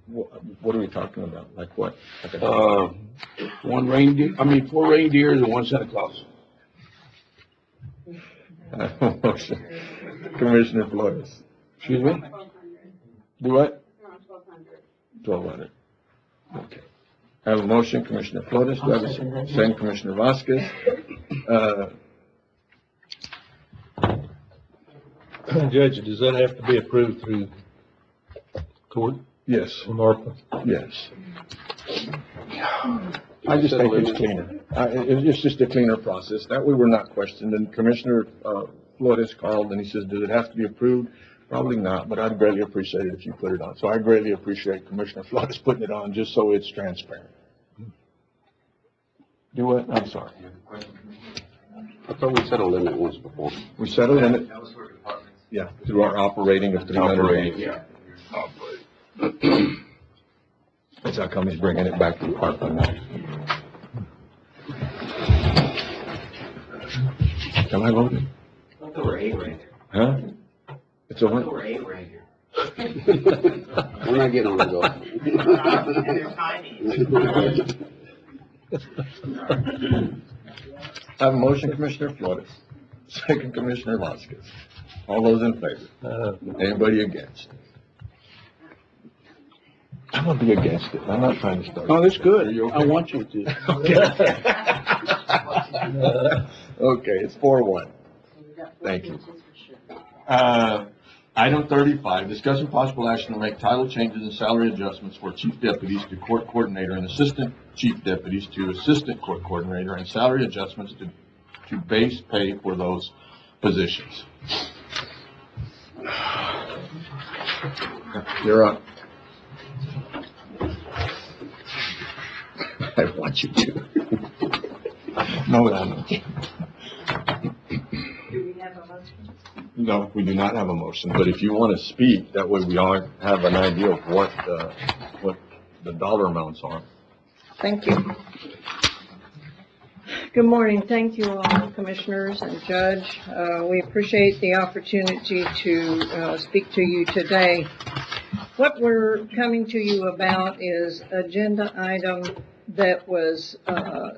What are we talking about? Like what? Like Four reindeers and one Santa Claus. Motion. Commissioner Flores. Excuse me? Do what? 1,200. Okay. I have a motion, Commissioner Flores. Do I have a second, Commissioner Vasquez? Judge, does that have to be approved through court Yes. from ARPA? Yes. I just think it's cleaner. It's just a cleaner process. That way we're not questioned. And Commissioner Flores called and he says, does it have to be approved? Probably not, but I'd greatly appreciate it if you put it on. So I greatly appreciate Commissioner Flores putting it on just so it's transparent. Do what? I'm sorry. I thought we set a limit once before. We set a limit, That was for departments. yeah, through our operating of 300. Yeah. That's how come he's bringing it back to ARPA now. Am I voting? I thought there were 8 right there. Huh? It's a I thought there what? were 8 right here. We're not getting on the go. And they're tiny. I have a motion, Commissioner Flores. Second, Commissioner Vasquez. All those in favor? Anybody against? I'm gonna be against it. I'm not trying to start. Oh, that's good. Are you okay? I want you to. Okay, it's 4-1. Thank you. Item 35, discussion possible action to make title changes and salary adjustments for chief deputies to court coordinator and assistant chief deputies to assistant court coordinator, and salary adjustments to base pay for those positions. You're up. I want you to. No, no. No, we do not have a motion, but if you want to speak, that way we all have an idea of what the dollar amounts are. Thank you. Good morning. Thank you all, commissioners and judge. We appreciate the opportunity to speak to you today. What we're coming to you about is agenda item that was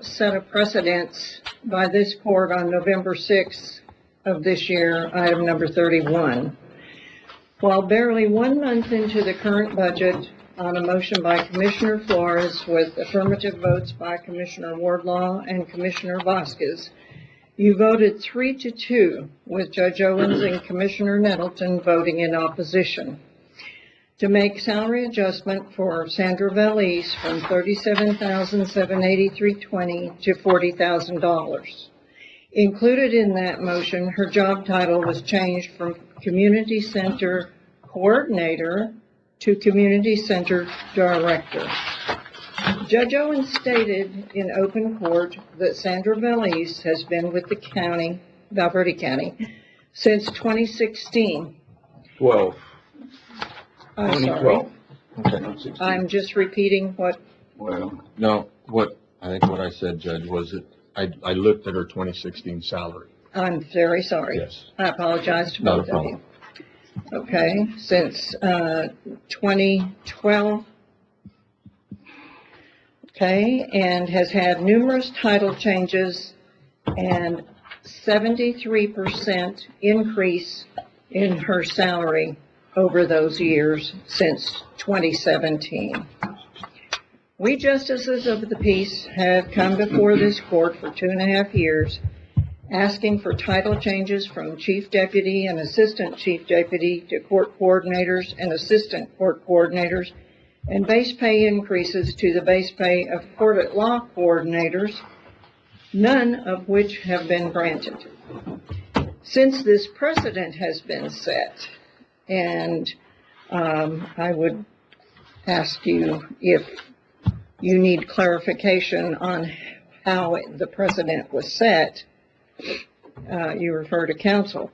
set a precedence by this court on November 6th of this year, item number 31. While barely 1 month into the current budget, on a motion by Commissioner Flores with affirmative votes by Commissioner Wardlaw and Commissioner Vasquez, you voted 3-2 with Judge Owens and Commissioner Nettleton voting in opposition to make salary adjustment for Sandra Veliz from $37,783.20 to $40,000. Included in that motion, her job title was changed from Community Center Coordinator to Community Center Director. Judge Owens stated in open court that Sandra Veliz has been with the county, Val Verde County, since 2016. 12. I'm sorry. Okay. I'm just repeating what, No, what I think what I said, Judge, was that I looked at her 2016 salary. I'm very sorry. Yes. I apologize to Not a both of you. Okay, since 2012. Okay, and has had numerous title changes and 73% increase in her salary over those years since 2017. We justices of the peace have come before this court for 2.5 years asking for title changes from chief deputy and assistant chief deputy to court coordinators and assistant court coordinators, and base pay increases to the base pay of court at law coordinators, none of which have been granted. Since this precedent has been set, and I would ask you if you need clarification on how the precedent was set, you refer to counsel.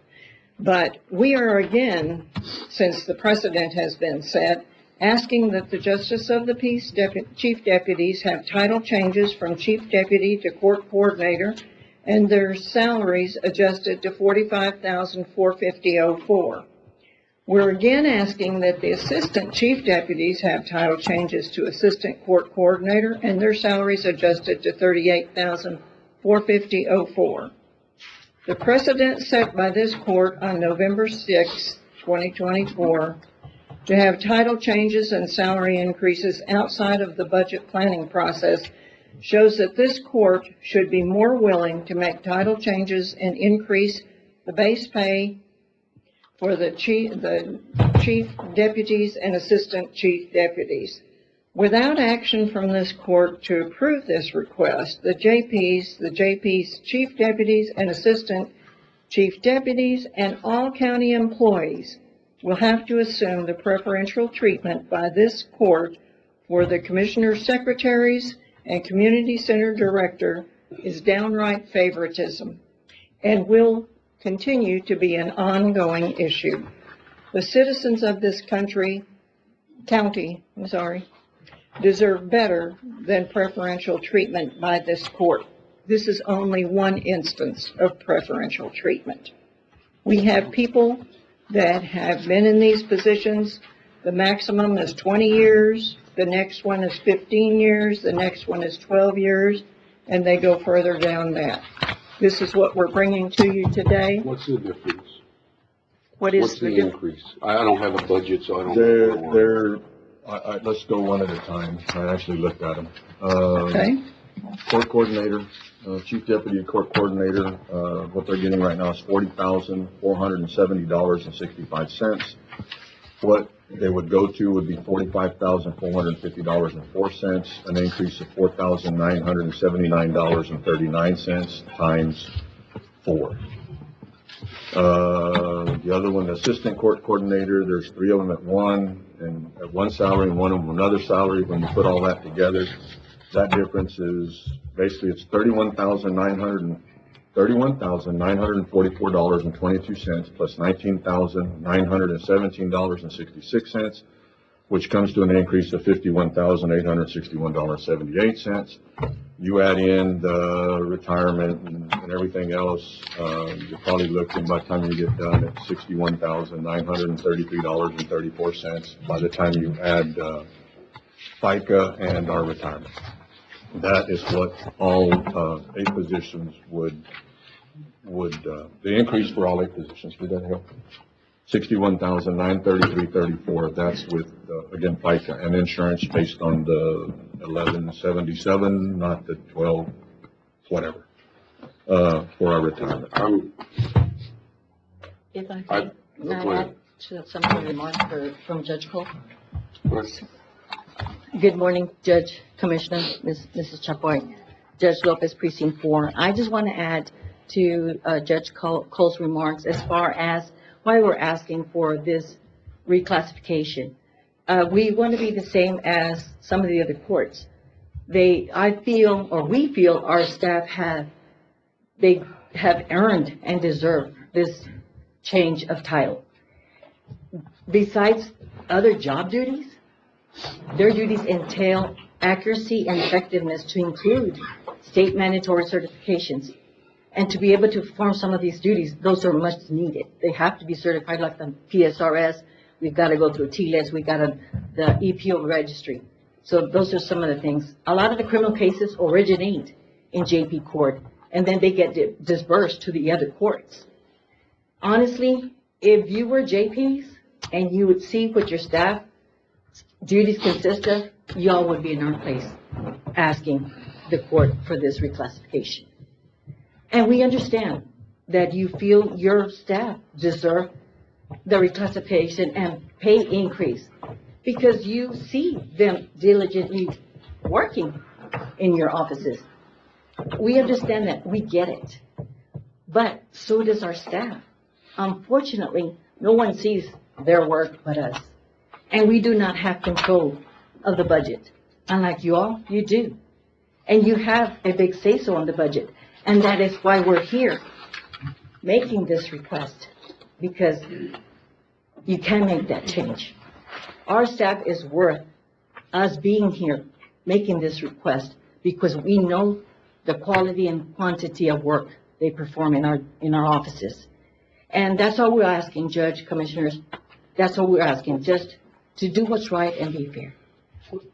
But we are again, since the precedent has been set, asking that the Justice of the Peace chief deputies have title changes from chief deputy to court coordinator and their salaries adjusted to $45,450.04. We're again asking that the assistant chief deputies have title changes to assistant court coordinator and their salaries adjusted to $38,450.04. The precedent set by this court on November 6, 2024, to have title changes and salary increases outside of the budget planning process shows that this court should be more willing to make title changes and increase the base pay for the chief deputies and assistant chief deputies. Without action from this court to approve this request, the JP's chief deputies and assistant chief deputies and all county employees will have to assume the preferential treatment by this court for the commissioner's secretaries and community center director is downright favoritism and will continue to be an ongoing issue. The citizens of this county deserve better than preferential treatment by this court. This is only one instance of preferential treatment. We have people that have been in these positions. The maximum is 20 years, the next one is 15 years, the next one is 12 years, and they go further down that. This is what we're bringing to you today. What's the difference? What's the increase? I don't have a budget, so I don't know. Let's go one at a time. I actually looked at them. Okay. Court coordinator, chief deputy court coordinator, what they're getting right now is $40,470.65. What they would go to would be $45,450.04, an increase of $4,979.39 times 4. The other one, the assistant court coordinator, there's 3 of them at one salary and one of them another salary. When you put all that together, that difference is basically it's $31,944.22 plus $19,917.66, which comes to an increase of $51,861.78. You add in the retirement and everything else, you're probably looking by the time you get done at $61,933.34 by the time you add FICA and our retirement. That is what all 8 positions would the increase for all 8 positions. Did that help? $61,933.34. That's with again FICA and insurance based on the 1177, not the 12, whatever, for our retirement. If I could add to some of the remarks from Judge Cole. Good morning, Judge, Commissioner, Mrs. Chapoy, Judge Lopez, Precinct 4. I just want to add to Judge Cole's remarks as far as why we're asking for this reclassification. We want to be the same as some of the other courts. We feel our staff have earned and deserve this change of title. Besides other job duties, their duties entail accuracy and effectiveness to include state mandatory certifications. And to be able to perform some of these duties, those are much needed. They have to be certified like the PSRS. We've got to go through TLES. We got the EPO registry. So those are some of the things. A lot of the criminal cases originate in JP court, and then they get dispersed to the other courts. Honestly, if you were JPs and you would see what your staff duties consist of, y'all would be in our place asking the court for this reclassification. And we understand that you feel your staff deserve the reclassification and pay increase because you see them diligently working in your offices. We understand that. We get it. But so does our staff. Unfortunately, no one sees their work but us. And we do not have control of the budget. Unlike you all, you do. And you have a big say-so on the budget. And that is why we're here making this request, because you can make that change. Our staff is worth us being here making this request because we know the quality and quantity of work they perform in our offices. And that's all we're asking, Judge, Commissioners. That's all we're asking, just to do what's right and be fair.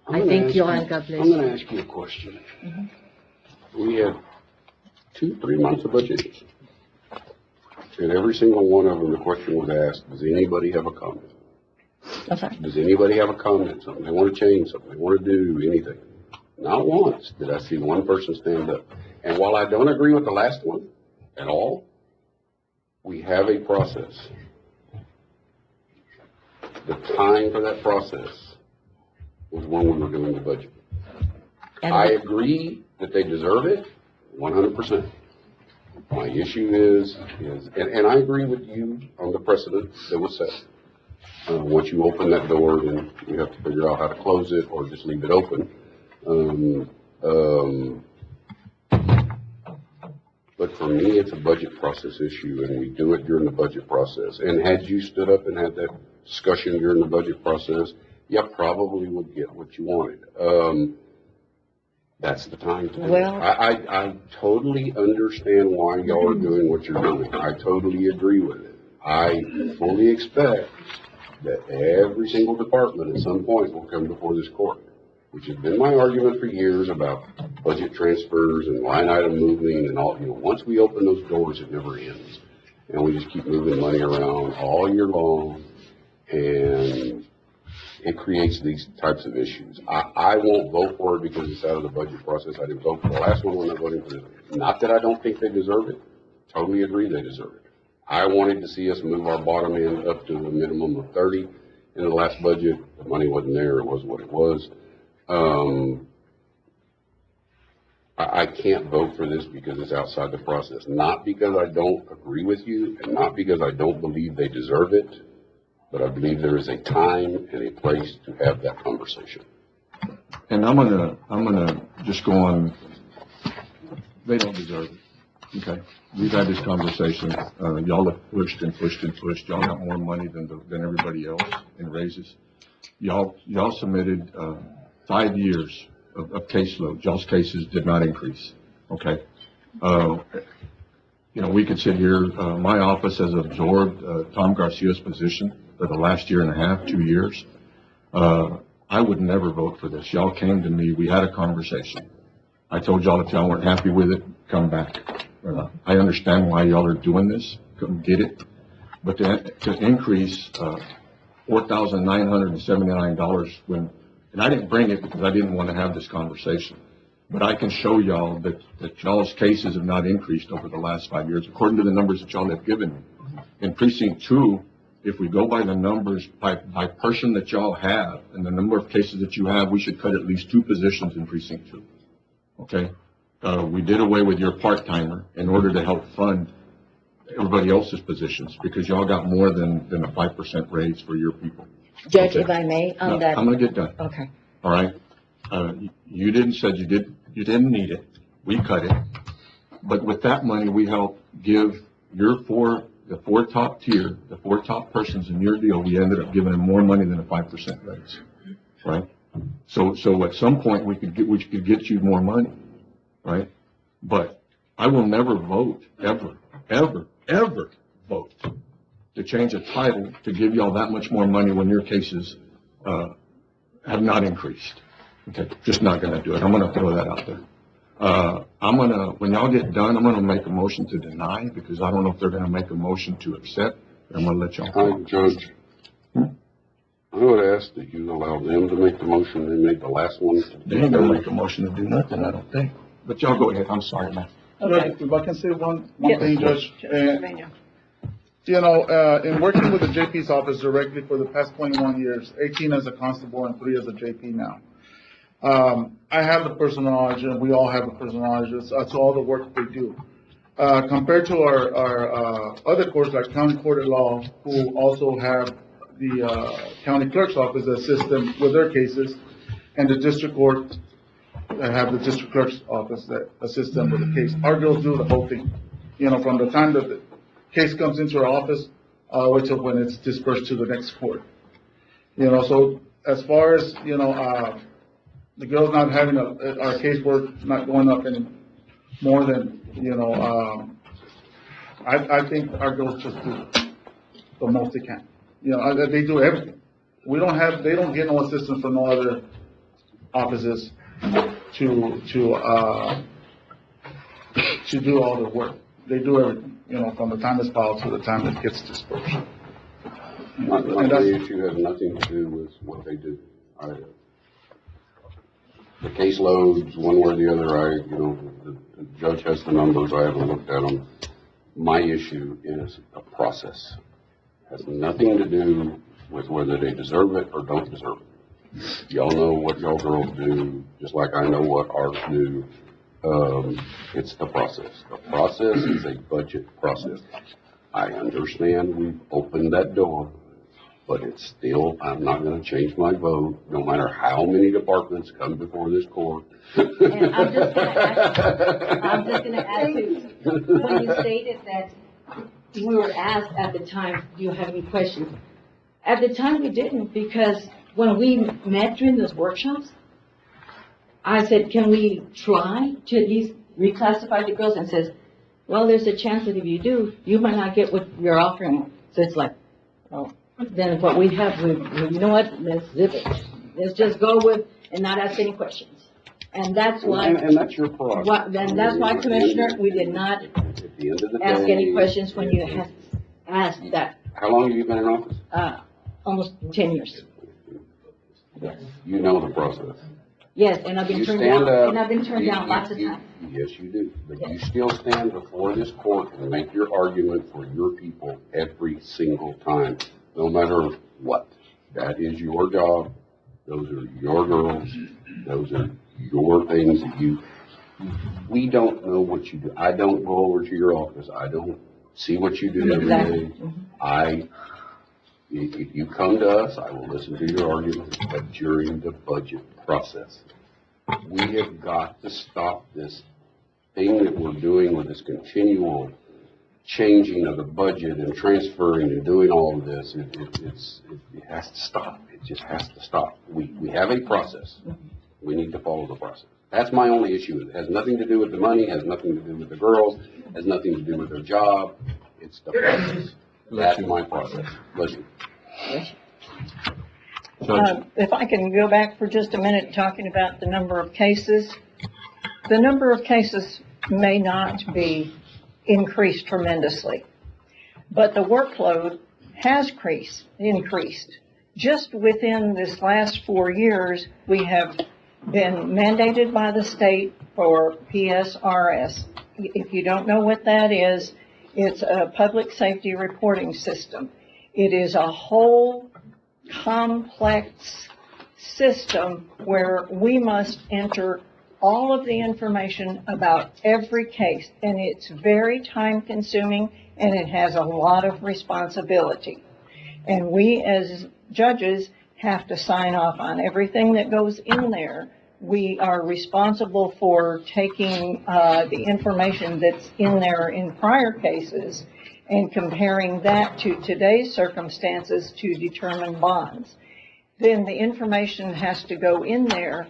I thank you all and God bless I'm you. going to ask you a question. We had 2-3 months of budgets. And every single one of them, the question was asked, does anybody have a comment? I'm sorry. Does anybody have a comment, something they want to change, something they want to do, anything? Not once did I see one person stand up. And while I don't agree with the last one at all, we have a process. The time for that process was when we were doing the budget. I agree that they deserve it, 100%. My issue is, and I agree with you on the precedent that was set. Once you open that door, then you have to figure out how to close it or just leave it open. But for me, it's a budget process issue, and we do it during the budget process. And had you stood up and had that discussion during the budget process, you probably would get what you wanted. That's the time to do it. Well- I totally understand why y'all are doing what you're doing. I totally agree with it. I fully expect that every single department at some point will come before this court, which has been my argument for years about budget transfers and line item moving and all. Once we open those doors, it never ends. And we just keep moving money around all year long, and it creates these types of issues. I won't vote for it because it's out of the budget process. I didn't vote for the last one. We're not voting for this. Not that I don't think they deserve it. Totally agree they deserve it. I wanted to see us move our bottom end up to a minimum of 30 in the last budget. The money wasn't there. It was what it was. I can't vote for this because it's outside the process. Not because I don't agree with you and not because I don't believe they deserve it, but I believe there is a time and a place to have that conversation. And I'm gonna just go on, they don't deserve it, okay? We've had this conversation, y'all have pushed and pushed and pushed, y'all got more money than everybody else in raises. Y'all submitted, 5 years of caseload, y'all's cases did not increase, okay? We could sit here, my office has absorbed, Tom Garcia's position for the last year and a half, 2 years. I would never vote for this. Y'all came to me, we had a conversation. I told y'all if y'all weren't happy with it, come back. I understand why y'all are doing this, couldn't get it. But to increase, $4,979 and I didn't bring it because I didn't want to have this conversation. But I can show y'all that y'all's cases have not increased over the last 5 years, according to the numbers that y'all have given me. In precinct 2, if we go by the numbers by person that y'all have and the number of cases that you have, we should cut at least 2 positions in precinct 2. Okay? We did away with your part-timer in order to help fund everybody else's positions because y'all got more than a 5% raise for your people. Judge, Okay. if I may, on No, that. I'm gonna get done. Okay. All right? You you didn't need it. We cut it. But with that money, we helped give the 4 top tier, the 4 top persons in your deal, we ended up giving them more money than a 5% raise, right? So at some point, we could get you more money, right? But I will never vote, ever vote to change a title to give y'all that much more money when your cases, have not increased. Okay, just not gonna do it. I'm gonna throw that out there. When y'all get done, I'm gonna make a motion to deny, because I don't know if they're gonna make a motion to accept. I'm gonna let y'all. Hi, Judge. I would ask that you allow them to make the motion. They made the last one. They ain't gonna make a motion to do nothing, I don't think. But y'all go ahead. I'm sorry, man. Okay. If I can say one Yes. thing, Judge. You know, in working with the JP's office directly for the past 21 years, 18 as a constable and 3 as a JP now, I have the personal knowledge, and we all have the personal knowledge to all the work they do. Compared to our other courts like County Court of Law, who also have the county clerk's office that assist them with their cases, and the district court that have the district clerk's office that assist them with the case. Our girls do the whole thing, you know, from the time that the case comes into our office, all the way till when it's dispersed to the next court. You know, so as far as, you know, the girls not having our casework not going up any more than, you know, I think our girls just do the most they can. You know, they do everything. They don't get no assistance from no other offices to do all the work. They do everything, you know, from the time it's filed to the time it gets dispersed. My issue has nothing to do with what they do. The caseloads, one way or the other, the judge has the numbers, I haven't looked at them. My issue is a process. Has nothing to do with whether they deserve it or don't deserve it. Y'all know what y'all girls do, just like I know what ours do. It's the process. The process is a budget process. I understand we've opened that door, but it's still, I'm not gonna change my vote, no matter how many departments come before this court. And I'm just gonna add to, when you stated that we were asked at the time, do you have any questions? At the time we didn't, because when we met during those workshops, I said, can we try to at least reclassify the girls, and says, well, there's a chance that if you do, you might not get what you're offering. So it's like, well, then what we have, you know what, let's zip it. Let's just go with, and not ask any questions. And that's why. And that's your prerogative. Then that's why, Commissioner, we did not At the end of the ask day, any questions when you had asked that, how long have you been in office? almost 10 years. Yes. You know the process. Yes, and I've been You turned stand down, up, and I've been turned down lots of times. Yes, you do. But you still stand before this court and make your argument for your people every single time, no matter what. That is your job. Those are your girls. Those are your things that we don't know what you do. I don't go over to your office. I don't see what you do every day. If you come to us, I will listen to your argument, but during the budget process, we have got to stop this thing that we're doing with this continual changing of the budget and transferring and doing all of this. It has to stop. It just has to stop. We have a process. We need to follow the process. That's my only issue. It has nothing to do with the money, has nothing to do with the girls, has nothing to do with their job. It's the process. That's my process. Listen. If I can go back for just a minute talking about the number of cases. The number of cases may not be increased tremendously, but the workload has increased. Just within this last 4 years, we have been mandated by the state for PSRS. If you don't know what that is, it's a public safety reporting system. It is a whole complex system where we must enter all of the information about every case, and it's very time consuming and it has a lot of responsibility. And we as judges have to sign off on everything that goes in there. We are responsible for taking the information that's in there in prior cases and comparing that to today's circumstances to determine bonds. then the information has to go in there.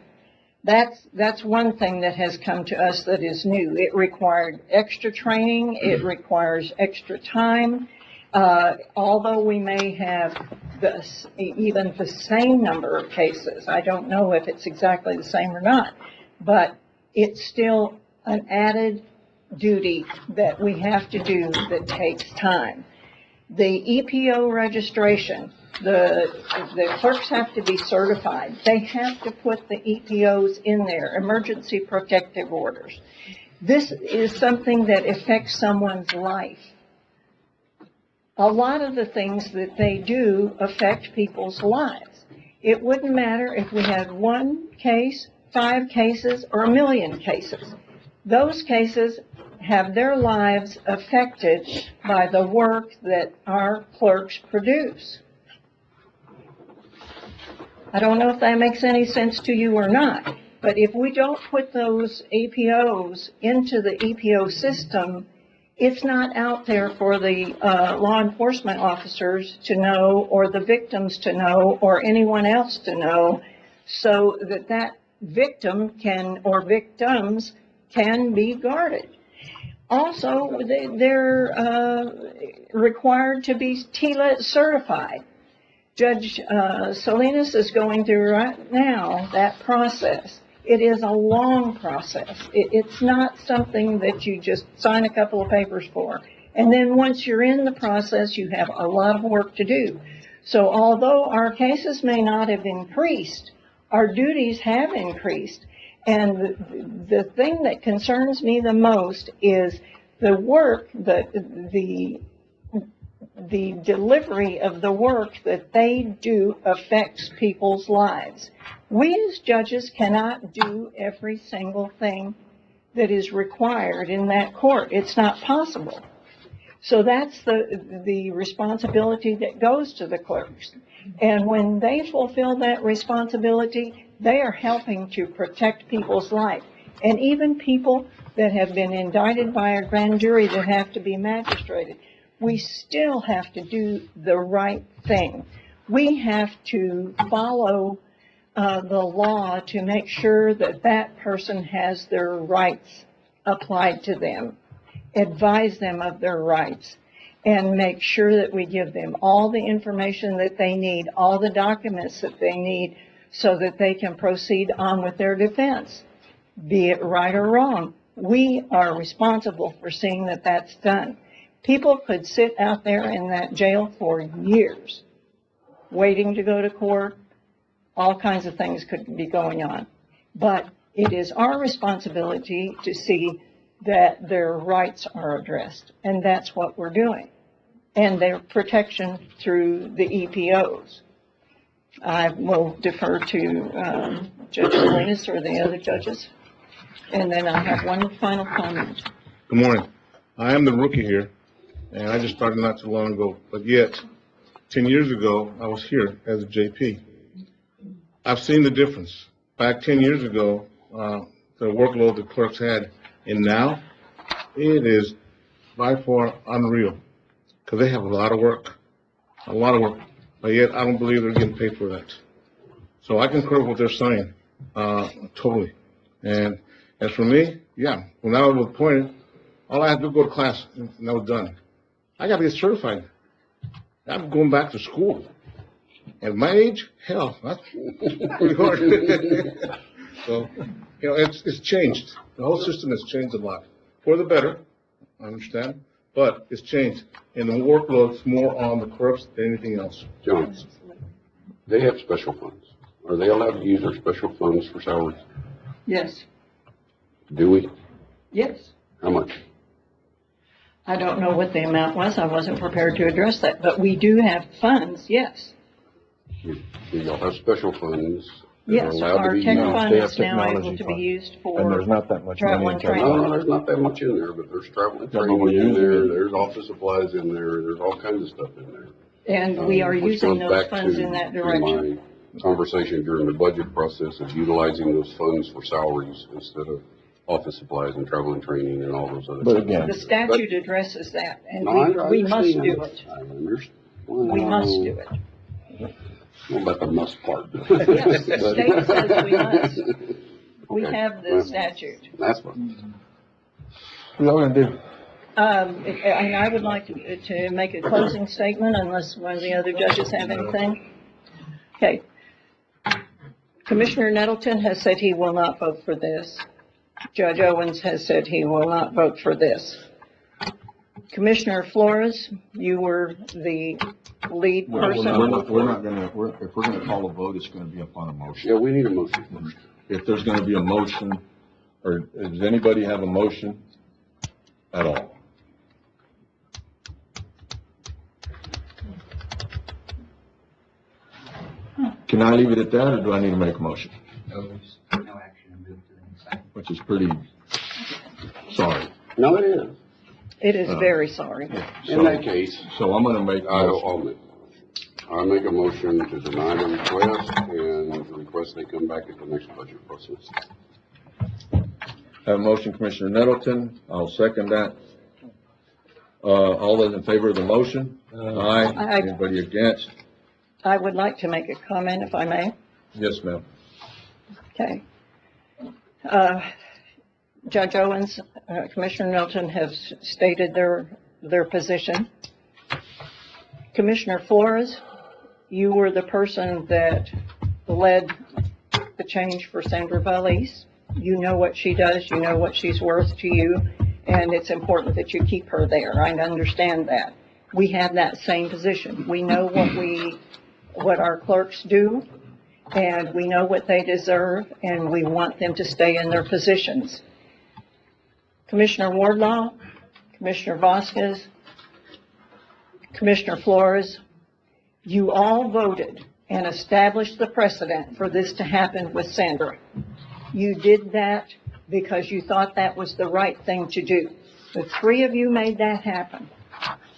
That's one thing that has come to us that is new. It required extra training. It requires extra time. Although we may have even the same number of cases, I don't know if it's exactly the same or not, but it's still an added duty that we have to do that takes time. The EPO registration, the clerks have to be certified. They have to put the EPOs in there, emergency protective orders. This is something that affects someone's life. A lot of the things that they do affect people's lives. It wouldn't matter if we had 1 case, 5 cases, or 1 million cases. Those cases have their lives affected by the work that our clerks produce. I don't know if that makes any sense to you or not, but if we don't put those EPOs into the EPO system, it's not out there for the law enforcement officers to know, or the victims to know, or anyone else to know, so that victim can, or victims can be guarded. Also, they're required to be TLET certified. Judge Salinas is going through right now that process. It is a long process. It's not something that you just sign a couple of papers for. And then once you're in the process, you have a lot of work to do. So although our cases may not have increased, our duties have increased. And the thing that concerns me the most is the work, the delivery of the work that they do affects people's lives. We as judges cannot do every single thing that is required in that court. It's not possible. So that's the responsibility that goes to the clerks. And when they fulfill that responsibility, they are helping to protect people's life. And even people that have been indicted by a grand jury that have to be magistrated, we still have to do the right thing. We have to follow the law to make sure that that person has their rights applied to them, advise them of their rights, and make sure that we give them all the information that they need, all the documents that they need, so that they can proceed on with their defense, be it right or wrong. We are responsible for seeing that that's done. People could sit out there in that jail for years, waiting to go to court. All kinds of things could be going on. But it is our responsibility to see that their rights are addressed. And that's what we're doing. And their protection through the EPOs. I will defer to Judge Salinas or the other judges. And then I have one final comment. Good morning. I am the rookie here, and I just started not too long ago. But yet, 10 years ago, I was here as a JP. I've seen the difference. Back 10 years ago, the workload the clerks had, and now it is by far unreal, because they have a lot of work, but yet I don't believe they're getting paid for that. So I concur with what they're saying, totally. And as for me, yeah, when I was appointed, all I had to do was go to class, and that was done. I got to get certified. I'm going back to school. At my age, hell, that's pretty hard. So, you know, it's changed. The whole system has changed a lot. For the better, I understand, but it's changed. And the workload's more on the clerks than anything else. John, they have special funds. Are they allowed to use their special funds for salaries? Yes. Do we? Yes. How much? I don't know what the amount was. I wasn't prepared to address that. But we do have funds, yes. Do y'all have special funds? Yes, our tech fund is now able to be used for And there's not that much travel money and in training. No, there's not that much in there, but there's travel and Yeah, but training we're in using there, it. there's office supplies in there, there's all kinds of stuff in there. And we are Which using goes those back funds to- in that to direction. my conversation during the budget process of utilizing those funds for salaries instead of office supplies and travel and training and all those other But things. again- The statute addresses that, and No, I we must understand. do it. I understand. We must do it. What about the must part? Yes, the state says we must. We Okay. have the statute. That's what. What y'all gonna do? And I would like to make a closing statement unless one of the other judges have anything. Okay. Commissioner Nettleton has said he will not vote for this. Judge Owens has said he will not vote for this. Commissioner Flores, you were the lead person. If we're gonna call a vote, it's gonna be upon a motion. Yeah, we need a motion first. If there's gonna be a motion, or does anybody have a motion at all? Can I leave it at that, or do I need to make a motion? No action and move to the next item. Which is pretty, sorry. No, it is. It is very sorry. In that case, So I'm gonna make a motion. I'll make a motion to deny the request and request they come back at the next budget process. Have a motion, Commissioner Nettleton. I'll second that. All those in favor of the motion? Aye. Aye. Anybody against? I would like to make a comment if I may. Yes, ma'am. Okay. Judge Owens, Commissioner Milton have stated their position. Commissioner Flores, you were the person that led the change for Sandra Valise. You know what she does, you know what she's worth to you, and it's important that you keep her there. I understand that. We have that same position. We know what our clerks do, and we know what they deserve, and we want them to stay in their positions. Commissioner Wardlaw, Commissioner Vasquez, Commissioner Flores, you all voted and established the precedent for this to happen with Sandra. You did that because you thought that was the right thing to do. The three of you made that happen.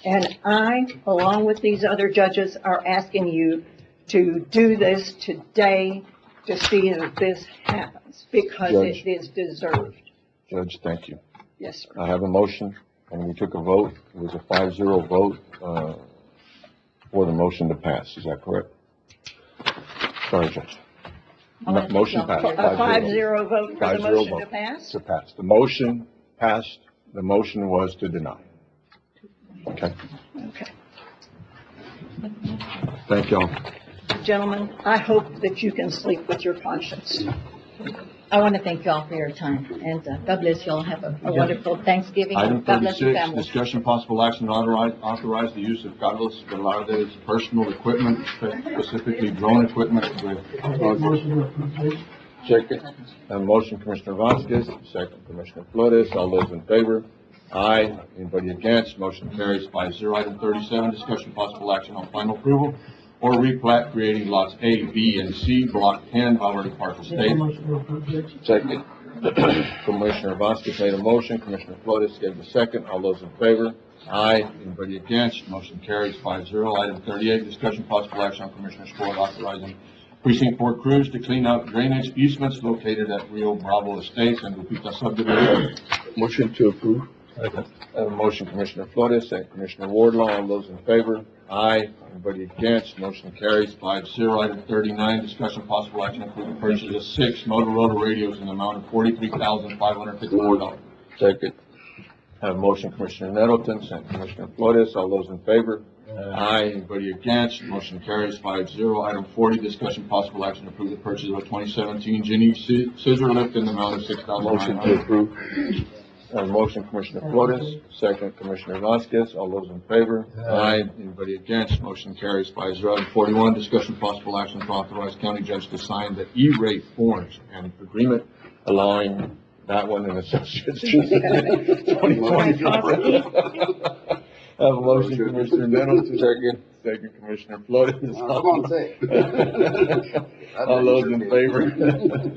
And I, along with these other judges, are asking you to do this today to see that this happens, because Judge. it is deserved. Judge, thank you. Yes, sir. I have a motion, and we took a vote. It was a 5-0 vote, for the motion to pass. Is that correct? Sorry, Judge. Motion passed. A 5-0 vote for the 5-0 motion vote to pass? To pass. The motion passed. The motion was to deny. Okay. Okay. Thank y'all. Gentlemen, I hope that you can sleep with your conscience. I want to thank you all for your time, and God bless you all. Have a wonderful Thanksgiving. Item God bless your 36, families. discussion possible action to authorize the use of Carlos Velarde's personal equipment, specifically drone equipment with. Second. A motion, Commissioner Vasquez, second, Commissioner Flores. All those in favor? Aye. Anybody against? Motion carries 5-0. Item 37, discussion possible action on final approval or replat creating lots A, B, and C, Block 10, Valverde Park Estate. Second. Commissioner Vasquez made a motion, Commissioner Flores gave the second. All those in favor? Aye. Anybody against? Motion carries 5-0. Item 38, discussion possible action on Commissioner's Court authorizing Precinct 4 crews to clean out drainage easements located at Rio Bravo Estates and Lupita subdivision. Motion to approve. I have a motion, Commissioner Flores, second, Commissioner Wardlaw. All those in favor? Aye. Anybody against? Motion carries 5-0. Item 39, discussion possible action including purchase of 6 Motorola radios in the amount of $43,554. Second. I have a motion, Commissioner Nettleton, second, Commissioner Flores. All those in favor? Aye. Anybody against? Motion carries 5-0. Item 40, discussion possible action to approve the purchase of a 2017 Ginny scissor lift in the amount of $6,900. Motion to approve. I have a motion, Commissioner Flores, second, Commissioner Vasquez. All those in favor? Aye. Anybody against? Motion carries 5-0. Item 41, discussion possible action to authorize county judge to sign the E-rate forms and agreement allowing that one and associates. 2024. I have a motion, Commissioner Nettleton. Second, Commissioner Flores. Come on, say it. All those in favor?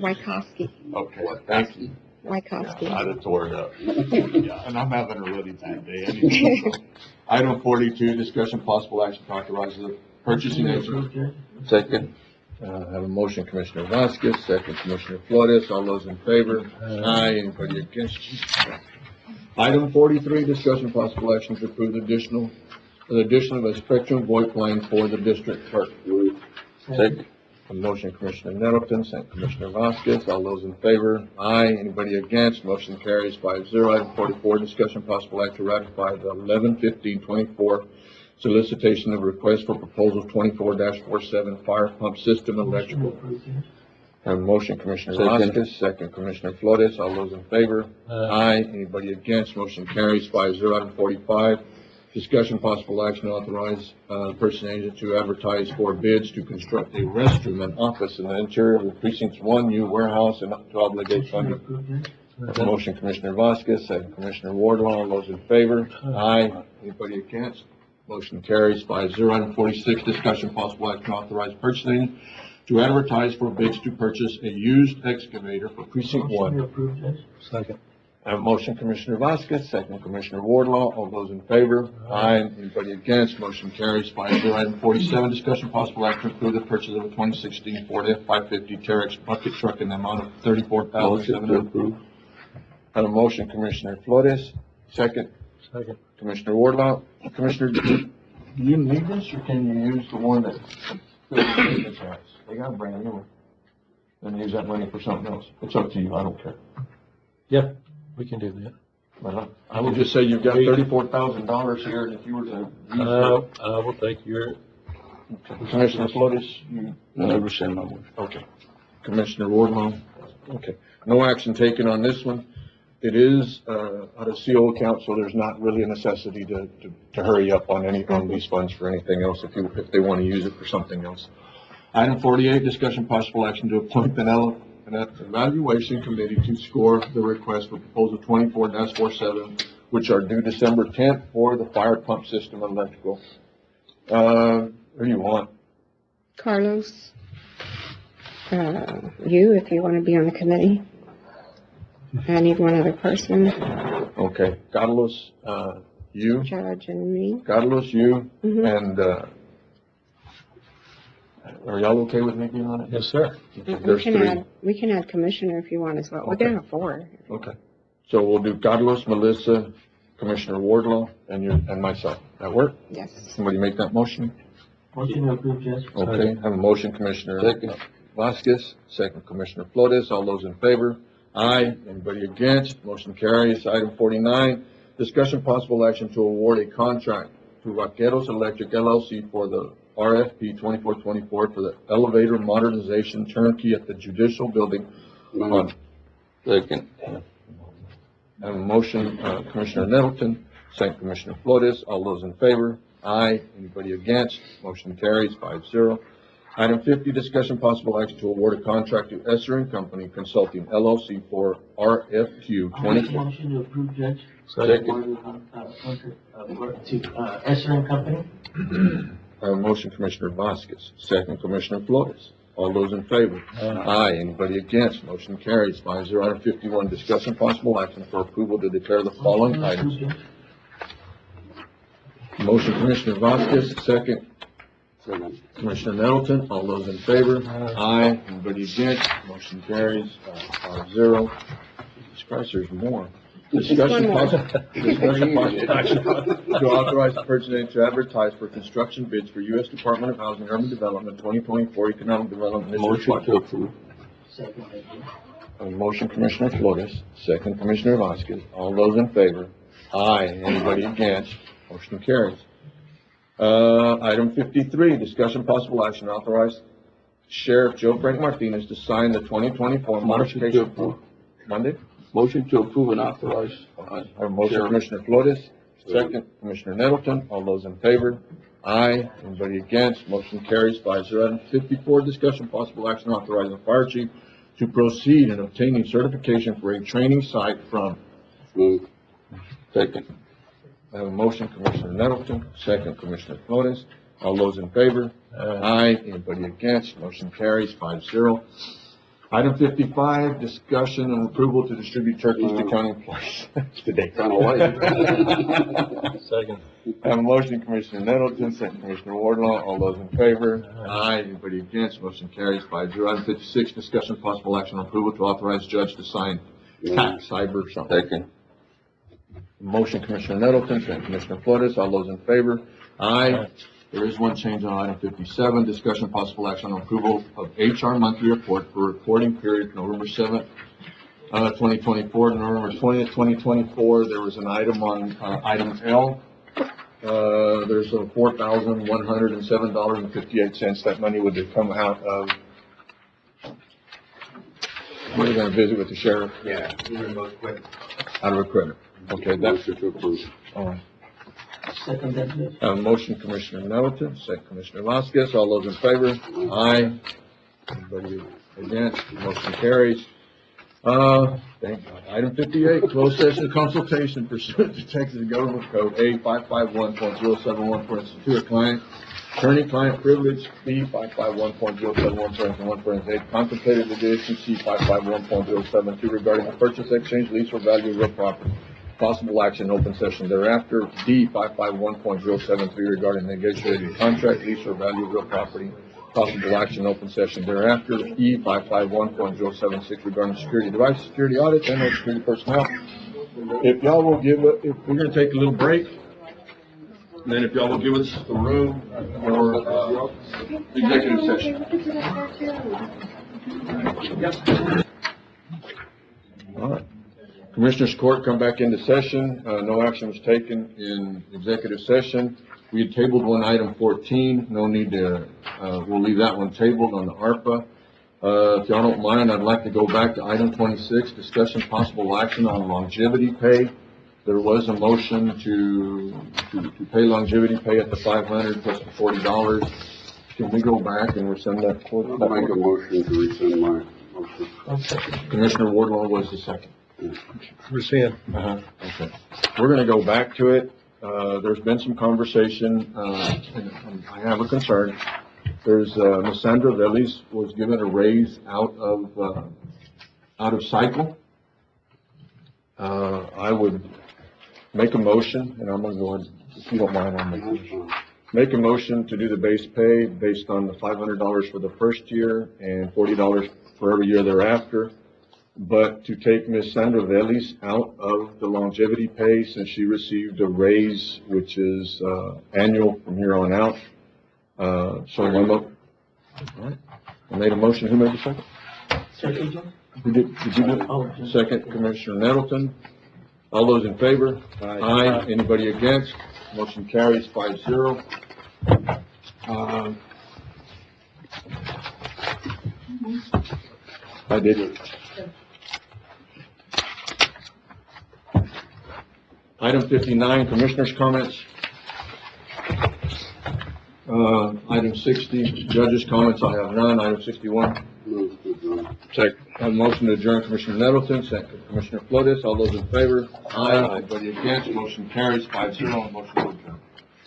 Wykoski. Okay, thank you. Wykoski. I'd have tore it up. Yeah, and I'm having a really bad day anyway. So. Item 42, discussion possible action to authorize the purchasing agent. Second. I have a motion, Commissioner Vasquez, second, Commissioner Flores. All those in favor? Aye. Anybody against? Item 43, discussion possible action to approve the addition of a Spectrum VoIP line for the district clerk. Second. A motion, Commissioner Nettleton, second Commissioner Vasquez. All those in favor? Aye. Anybody against? Motion carries 5-0. Item 44, discussion possible act to ratify the 11/15/24 solicitation of request for proposal 24-47 fire pump system electrical. Have a motion, Commissioner Vasquez, second Commissioner Flores. All those in favor? Aye. Anybody against? Motion carries 5-0. Item 45, discussion possible action to authorize person agent to advertise for bids to construct a restroom and office in the interior of the Precinct 1 new warehouse and to obligate funding. Motion, Commissioner Vasquez, second Commissioner Wardlaw. All those in favor? Aye. Anybody against? Motion carries 5-0. Item 46, discussion possible action to authorize purchasing to advertise for bids to purchase a used excavator for Precinct 1. Second. I have a motion, Commissioner Vasquez, second Commissioner Wardlaw. All those in favor? Aye. Anybody against? Motion carries 5-0. Item 47, discussion possible action to approve the purchase of a 2016 Ford F-550 Terex bucket truck in the amount of $34,700. I have a motion, Commissioner Flores, second Second. Commissioner Wardlaw. Commissioner, do you need this, or can you use the one that this has? They got a brand new one. And use that money for something else. It's up to you. I don't care. Yeah, we can do that. Well, I would just say you've got $34,000 here, and if you were to use I will take your, it. Commissioner Flores, you. Never send my motion. Okay. Commissioner Wardlaw? Okay. No action taken on this one. It is, out of CO account, so there's not really a necessity to hurry up on these funds for anything else if they want to use it for something else. Item 48, discussion possible action to appoint an evaluation committee to score the request for proposal 24-47, which are due December 10th for the fire pump system electrical. Who do you want? Carlos, you, if you want to be on the committee. I need one other person, Okay, Carlos, you, Judge and me. Carlos, you, Mhm. and, are y'all okay with me being on it? yes, sir. Okay, We there's can three. add, we can add commissioner if you want as well. We're Okay. down to 4. Okay, so we'll do Carlos, Melissa, Commissioner Wardlaw, and myself. That work? Yes. Somebody make that motion? Motion to approve, Judge. Okay, have a motion, Commissioner Vasquez, second Commissioner Flores. All those in favor? Aye. Anybody against? Motion carries. Item 49, discussion possible action to award a contract to Vaqueros Electric LLC for the RFP 2424 for the elevator modernization turnkey at the Judicial Building. Second. Have a motion, Commissioner Nettleton, second Commissioner Flores. All those in favor? Aye. Anybody against? Motion carries 5-0. Item 50, discussion possible action to award a contract to Esser and Company Consulting LLC for RFQ 24. Motion to approve, Judge. Second. To Esser and Company. I have a motion, Commissioner Vasquez, second Commissioner Flores. All those in favor? Aye. Anybody against? Motion carries 5-0. Item 51, discussion possible action for approval to declare the following items. Motion, Commissioner Vasquez, second Second. Commissioner Nettleton. All those in favor? Aye. Anybody against? Motion carries 5-0. Jesus Christ, there's more. Discussion more. discussion possible action to authorize the purchasing to advertise for construction bids for U.S. Department of Housing and Urban Development 2024 Economic Development Initiative. Motion to approve. Second, Judge. A motion, Commissioner Flores, second Commissioner Vasquez. All those in favor? Aye. Anybody against? Motion carries. Item 53, discussion possible action to authorize Sheriff Joe Frank Martinez to sign the 2024 modification. Monday? Motion to approve and authorize. I have a motion, Commissioner Flores, second Commissioner Nettleton. All those in favor? Aye. Anybody against? Motion carries 5-0. Item 54, discussion possible action authorizing the fire chief to proceed in obtaining certification for a training site from. Move. Second. I have a motion, Commissioner Nettleton, second Commissioner Flores. All those in favor? Aye. Anybody against? Motion carries 5-0. Item 55, discussion and approval to distribute turkeys to county employees. Today. Kind of late. Second. I have a motion, Commissioner Nettleton, second Commissioner Wardlaw. All those in favor? Aye. Anybody against? Motion carries 5-0. Item 56, discussion possible action on approval to authorize judge to sign tax cyber something. Second. Motion, Commissioner Nettleton, second Commissioner Flores. All those in favor? Aye. There is one change on item 57, discussion possible action on approval of HR monthly report for reporting period November 7th, 2024 to November 20th, 2024. There was an item on item L. There's a $4,107.58. That money would come out of, we're going to visit with the sheriff. Yeah, we were both quick. Out of equipment. Okay, that's, Motion to approve. all right. Motion Commissioner Nettleton, second Commissioner Vasquez. All those in favor? Aye. Anybody against? Motion carries. Item 58, closed session consultation pursuant to Texas Government Code A 551.071.2, attorney-client privilege, B 551.071.1, contemplated litigation, C 551.072, regarding the purchase, exchange, lease, or value of real property. Possible action, open session thereafter. D 551.073, regarding negotiated contract, lease, or value of real property. Possible action, open session thereafter. E 551.076, regarding security device, security audit, and security personnel. If y'all will if we're gonna take a little break, then if y'all will give us the room for, executive session. All right. Commissioners Court come back into session. No action was taken in executive session. We had tabled one item 14. No need to, we'll leave that one tabled on the ARPA. If y'all don't mind, I'd like to go back to item 26, discussion possible action on longevity pay. There was a motion to pay longevity pay at the $500 plus the $40. Can we go back and rescind that quote? I'll make a motion to rescind my motion. Commissioner Wardlaw was the second. Rescind. Okay. We're gonna go back to it. There's been some conversation, and I have a concern. There's, Ms. Sandra Velez was given a raise out of cycle. I would make a motion, and I'm gonna go ahead, if you don't mind, I'll make a motion to do the base pay based on the $500 for the first year and $40 for every year thereafter. But to take Ms. Sandra Velez out of the longevity pay since she received a raise, which is annual from here on out. All right. I made a motion. Who made the second? Second. Who did you do it? Second, Commissioner Nettleton. All those in favor? Aye. Anybody against? Motion carries 5-0. I did it. Item 59, Commissioners' comments. Item 60, Judges' comments. I have none. Item 61. Second. I have a motion to adjourn, Commissioner Nettleton, second Commissioner Flores. All those in favor? Aye. Anybody against? Motion carries 5-0. Motion to adjourn.